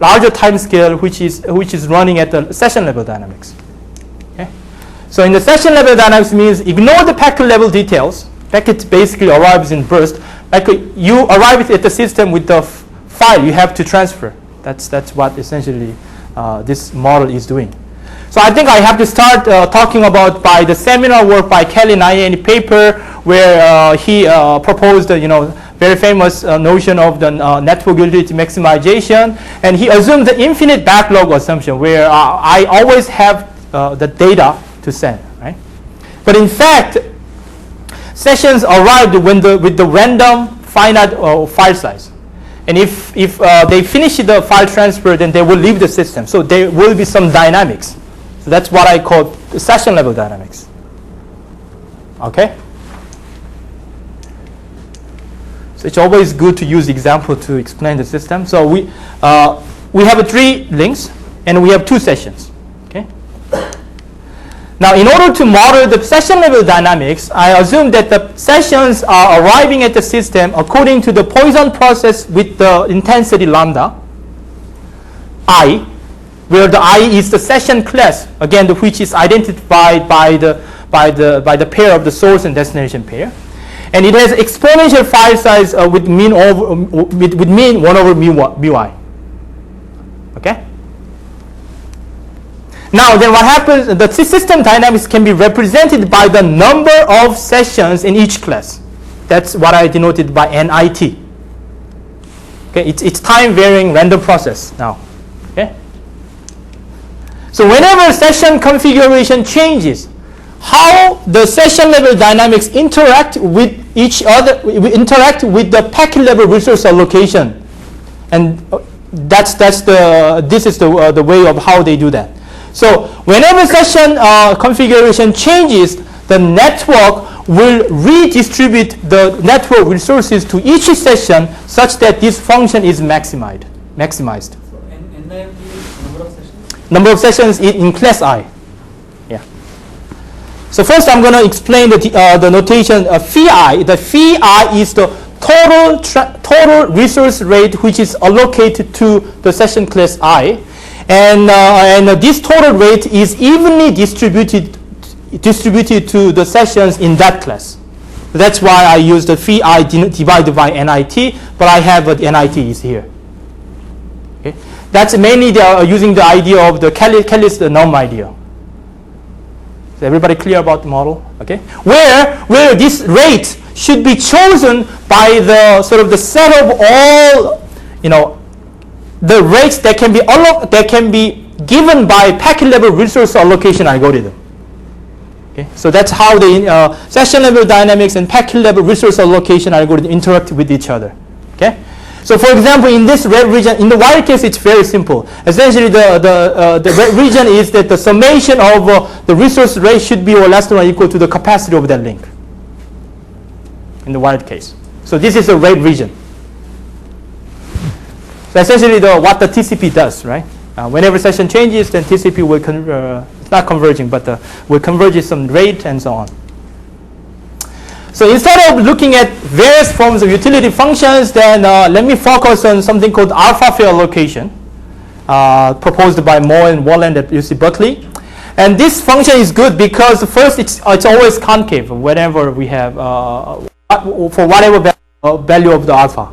larger time scale, which is running at the session level dynamics. So in the session level dynamics means ignore the packet level details. Packet basically arrives in burst. Like you arrive at the system with the file you have to transfer. That's what essentially this model is doing. So I think I have to start talking about by the seminal work by Kelly Nye paper where he proposed very famous notion of the network utility maximization, and he assumed the infinite backlog assumption where I always have the data to send, right? But in fact, sessions arrived with the random finite file size, and if they finish the file transfer, then they will leave the system. So there will be some dynamics. So that's what I call the session level dynamics. Okay. So it's always good to use example to explain the system. So we have 3 links and we have 2 sessions. Okay. Now, in order to model the session level dynamics, I assume that the sessions are arriving at the system according to the Poisson process with the intensity lambda I, where the I is the session class, again, which is identified by the pair of the source and destination pair, and it has exponential file size with mean 1 over mu I. Okay. Now, then what happens, the system dynamics can be represented by the number of sessions in each class. That's what I denoted by NIT. Okay, it's time varying random process now. Okay. So whenever session configuration changes, how the session level dynamics interact with each other, interact with the packet level resource allocation, and this is the way of how they do that. So whenever session configuration changes, the network will redistribute the network resources to each session such that this function is maximized. So NIM is number of sessions? Number of sessions in class I. Yeah. So first I'm going to explain the notation phi. The phi is the total resource rate which is allocated to the session class I. And this total rate is evenly distributed to the sessions in that class. That's why I use the phi divided by NIT, but I have what NIT is here. Okay? That's mainly using the idea of the Kelly's norm idea. Is everybody clear about the model? Okay, where this rate should be chosen by the sort of the set of all, the rates that can be given by packet level resource allocation algorithm. Okay, so that's how the session level dynamics and packet level resource allocation algorithm interact with each other. Okay, so for example, in this red region, in the wild case, it's very simple. Essentially, the red region is that the summation of the resource rate should be or less than or equal to the capacity of that link. In the wild case, so this is the red region. So essentially, what the TCP does, right? Whenever session changes, then TCP will not converging, but will converge some rate and so on. So instead of looking at various forms of utility functions, then let me focus on something called alpha fair allocation, proposed by Moore and Walland at UC Berkeley. And this function is good because first it's always concave whenever we have for whatever value of the alpha.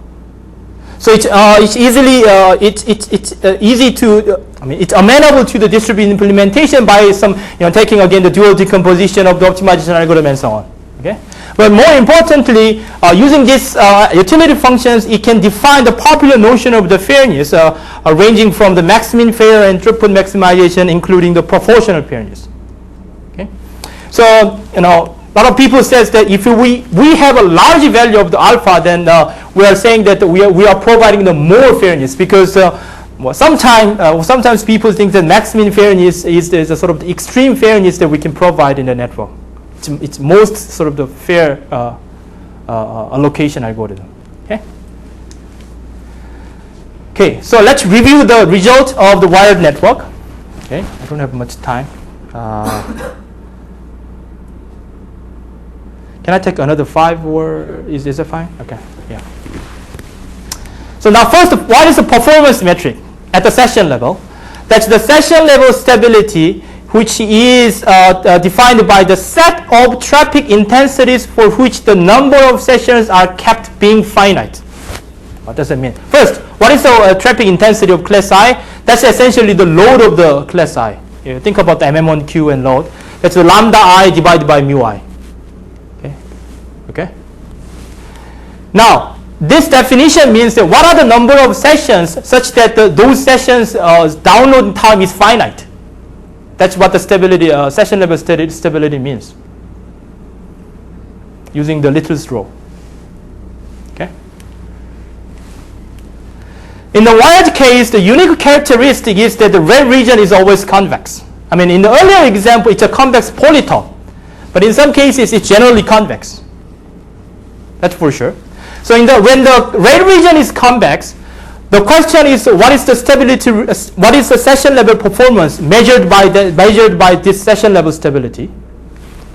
So it's easy to it's amenable to the distributed implementation by some taking again the dual decomposition of the optimization algorithm and so on. Okay, but more importantly, using these utility functions, it can define the popular notion of the fairness, ranging from the max-min fair and throughput maximization, including the proportional fairness. Okay, so a lot of people says that if we have a large value of the alpha, then we are saying that we are providing the more fairness because sometimes people think that max-min fairness is a sort of the extreme fairness that we can provide in the network. It's most sort of the fair allocation algorithm. Okay, so let's review the result of the wired network. Okay, I don't have much time. Can I take another 5 or is it fine? Okay, yeah. So now first, what is the performance metric at the session level? That's the session level stability, which is defined by the set of traffic intensities for which the number of sessions are kept being finite. What does it mean? First, what is the traffic intensity of class I? That's essentially the load of the class I. You think about the MM1Q and load. That's the lambda I divided by mu I. Okay. Now, this definition means that what are the number of sessions such that those sessions download time is finite. That's what the stability session level stability means. Using the Little's rule. Okay. In the wired case, the unique characteristic is that the red region is always convex. I mean, in the earlier example, it's a convex polytope, but in some cases, it's generally convex. That's for sure. So when the red region is convex, the question is what is the stability? What is the session level performance measured by this session level stability?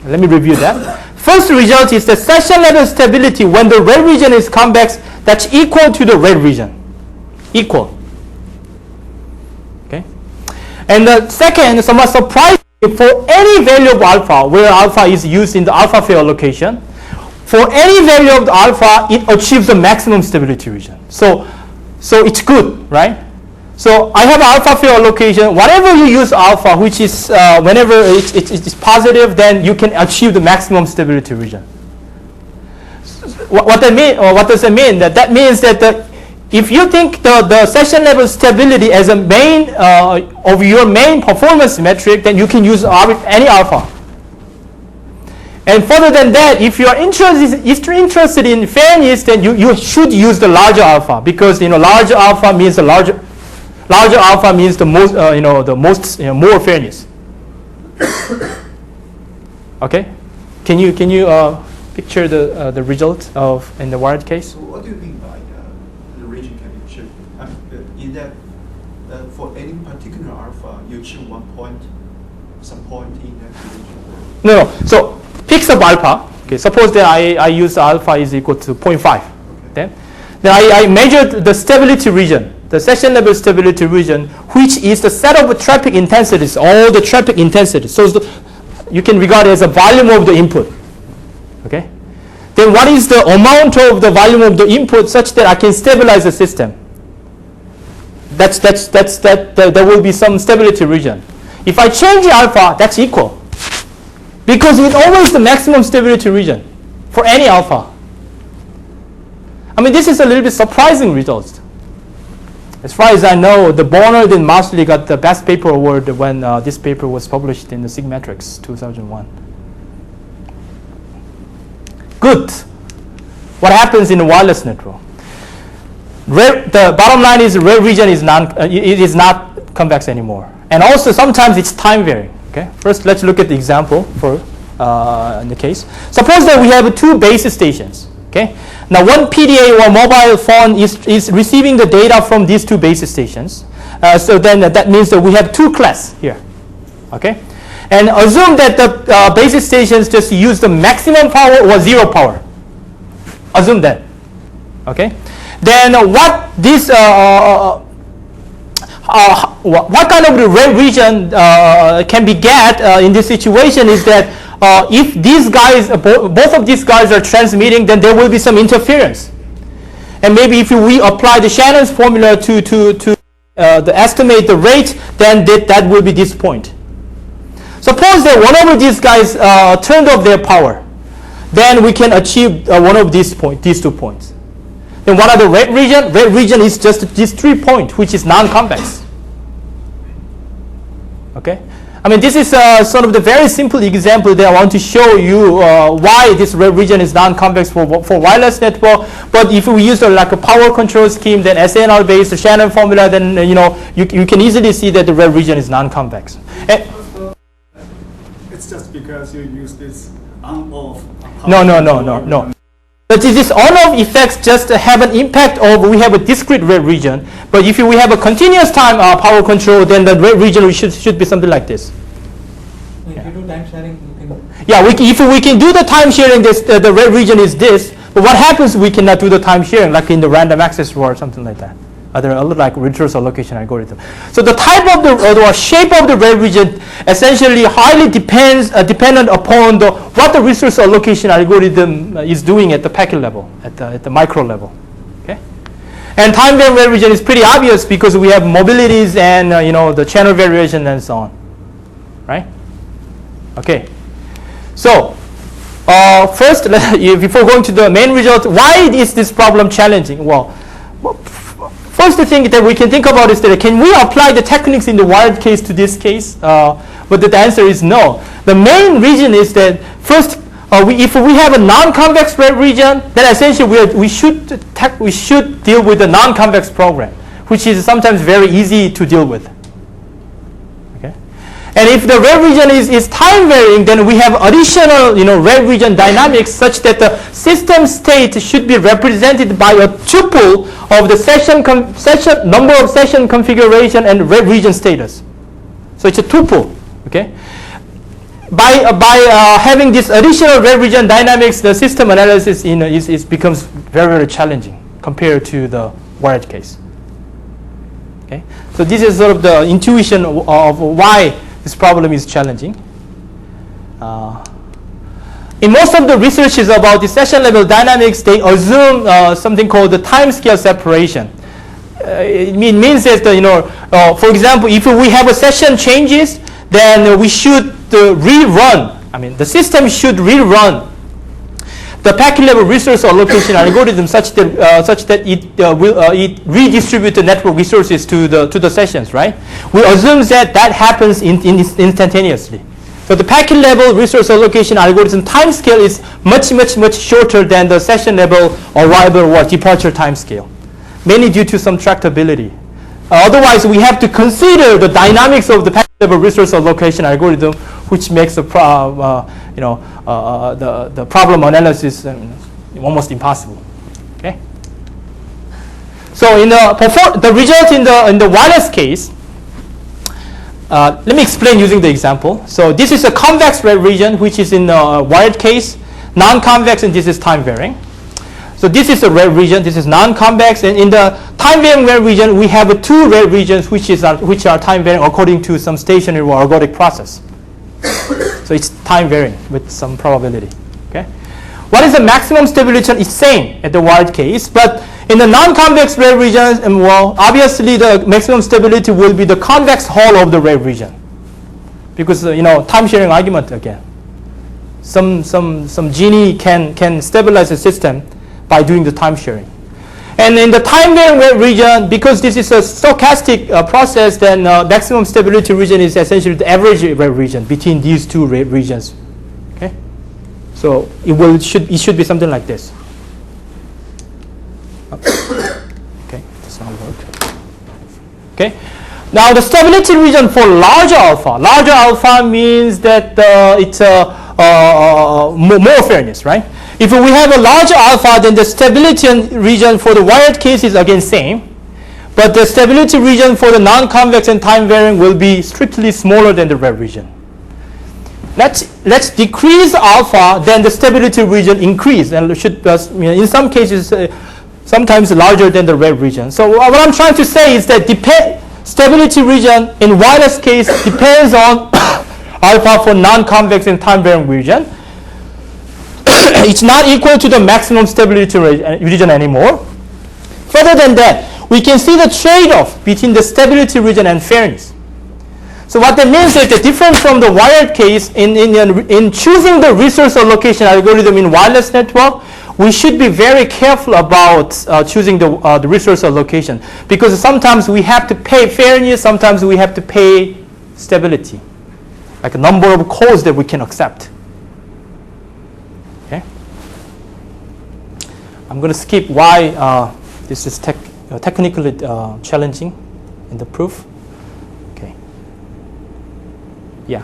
Let me review that. First result is the session level stability when the red region is convex. That's equal to the red region. Equal. Okay. And the second, somewhat surprising, for any value of alpha, where alpha is used in the alpha fair allocation. For any value of the alpha, it achieves the maximum stability region. So it's good, right? So I have alpha fair allocation. Whatever you use alpha, which is whenever it's positive, then you can achieve the maximum stability region. What does that mean? That means that if you think the session level stability as a main of your main performance metric, then you can use any alpha. And further than that, if you're interested in fairness, then you should use the larger alpha, because larger alpha means the larger alpha means the most more fairness. Okay, can you picture the result of in the wired case? So what do you mean by the region can be achieved? In that for any particular alpha, you achieve some point in that region? No. So pick some alpha. Okay, suppose that I use alpha is equal to 0.5. Okay. Then I measured the stability region, the session level stability region, which is the set of traffic intensities, all the traffic intensities. So you can regard it as a volume of the input. Okay. Then what is the amount of the volume of the input such that I can stabilize the system? There will be some stability region. If I change the alpha, that's equal. Because it's always the maximum stability region for any alpha. I mean, this is a little bit surprising result. As far as I know, the Barnard and Mosley got the best paper award when this paper was published in the Sigmetrics 2001. Good. What happens in a wireless network? The bottom line is red region is not convex anymore. And also sometimes it's time varying. Okay. First, let's look at the example for in the case. Suppose that we have two base stations. Okay. Now, one PDA or mobile phone is receiving the data from these two base stations. So then that means that we have two classes here. Okay. And assume that the base stations just use the maximum power or zero power. Assume that. Okay. Then what kind of the red region can be get in this situation is that if these guys, both of these guys are transmitting, then there will be some interference. And maybe if we apply the Shannon's formula to estimate the rate, then that will be this point. Suppose that one of these guys turned off their power, then we can achieve one of these 2 points. Then what are the red region? Red region is just this 3 point, which is non-convex. Okay, I mean, this is sort of the very simple example that I want to show you why this red region is non-convex for wireless network. But if we use like a power control scheme, then SNR based Shannon formula, then you can easily see that the red region is non-convex. It's just because you use this on-off. No. But this on-off effects just have an impact of we have a discrete red region. But if we have a continuous time power control, then the red region should be something like this. If you do time sharing, you can. Yeah, if we can do the time sharing, the red region is this. But what happens we cannot do the time sharing, like in the random access or something like that? Other like resource allocation algorithm. So the type of the shape of the red region essentially highly dependent upon what the resource allocation algorithm is doing at the packet level, at the micro level. Okay, and time varying red region is pretty obvious because we have mobilities and the channel variation and so on, right? Okay, so first before going to the main result, why is this problem challenging? Well, first thing that we can think about is that can we apply the techniques in the wired case to this case? But the answer is no. The main reason is that first, if we have a non-convex red region, then essentially we should deal with a non-convex program, which is sometimes very easy to deal with. Okay, and if the red region is time varying, then we have additional red region dynamics such that the system state should be represented by a tuple of the number of session configuration and red region status. So it's a tuple. Okay. By having this additional red region dynamics, the system analysis becomes very, very challenging compared to the wired case. Okay. So this is sort of the intuition of why this problem is challenging. In most of the researches about the session level dynamics, they assume something called the time scale separation. It means that for example, if we have a session changes, then we should rerun. I mean, the system should rerun the packet level resource allocation algorithm such that it redistributes the network resources to the sessions, right? We assume that happens instantaneously. So the packet level resource allocation algorithm timescale is much shorter than the session level arrival or departure timescale, mainly due to some tractability. Otherwise, we have to consider the dynamics of the packet level resource allocation algorithm, which makes the the problem analysis almost impossible. Okay. So in the result in the wireless case, let me explain using the example. So this is a convex red region, which is in the wired case, non-convex, and this is time varying. So this is a red region, this is non-convex, and in the time varying red region, we have two red regions which are time varying according to some stationary or ergodic process. So it's time varying with some probability. Okay. What is the maximum stability? It's same at the wired case, but in the non-convex red regions, well, obviously the maximum stability will be the convex hull of the red region, because time sharing argument again. Some genie can stabilize the system by doing the time sharing. And in the time varying red region, because this is a stochastic process, then maximum stability region is essentially the average red region between these two red regions. Okay, so it should be something like this. Okay, does not work. Okay, now the stability region for larger alpha. Larger alpha means that it's more fairness, right? If we have a larger alpha, then the stability region for the wired case is again same, but the stability region for the non-convex and time varying will be strictly smaller than the red region. Let's decrease alpha, then the stability region increase, and should in some cases sometimes larger than the red region. So what I'm trying to say is that stability region in wireless case depends on alpha for non-convex and time varying region. It's not equal to the maximum stability region anymore. Further than that, we can see the trade-off between the stability region and fairness. So what that means is that different from the wired case, in choosing the resource allocation algorithm in wireless network, we should be very careful about choosing the resource allocation, because sometimes we have to pay fairness, sometimes we have to pay stability, like a number of calls that we can accept. Okay. I'm going to skip why this is technically challenging in the proof. Okay. Yeah.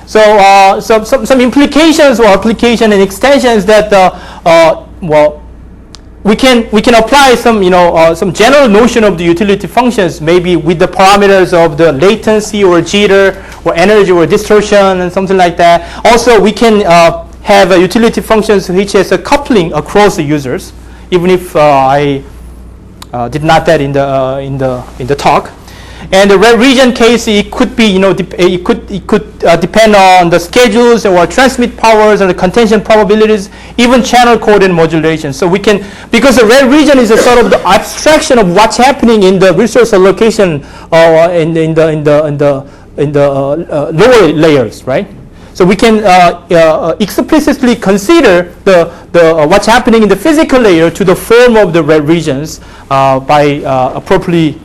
So some implications or application and extensions that well, we can apply some general notion of the utility functions, maybe with the parameters of the latency or jitter or energy or distortion and something like that. Also, we can have utility functions which has a coupling across the users, even if I did not that in the talk. And the red region case, it could be, it could depend on the schedules or transmit powers and the contention probabilities, even channel code and modulation. So we can, because the red region is a sort of the abstraction of what's happening in the resource allocation in the lower layers, right? So we can explicitly consider the what's happening in the physical layer to the form of the red regions by appropriately,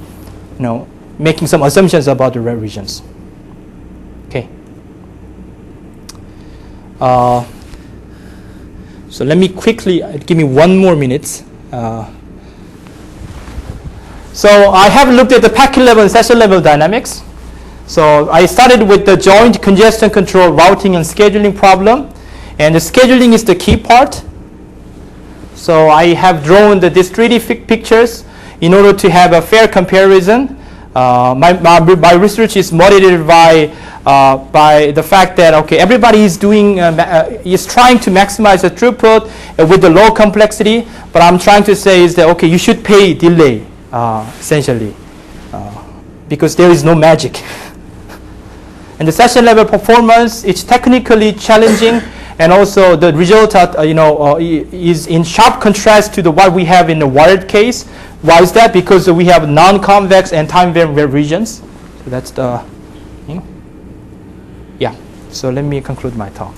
making some assumptions about the red regions. Okay. So let me quickly, give me 1 more minute. So I have looked at the packet level and session level dynamics. So I started with the joint congestion control routing and scheduling problem. And the scheduling is the key part. So I have drawn these 3D pictures in order to have a fair comparison. My research is motivated by the fact that everybody is is trying to maximize the throughput with the low complexity, but I'm trying to say is that you should pay delay essentially because there is no magic. And the session level performance, it's technically challenging, and also the result is in sharp contrast to what we have in the wired case. Why is that? Because we have non-convex and time-varying regions. So that's the thing. Yeah. So let me conclude my talk.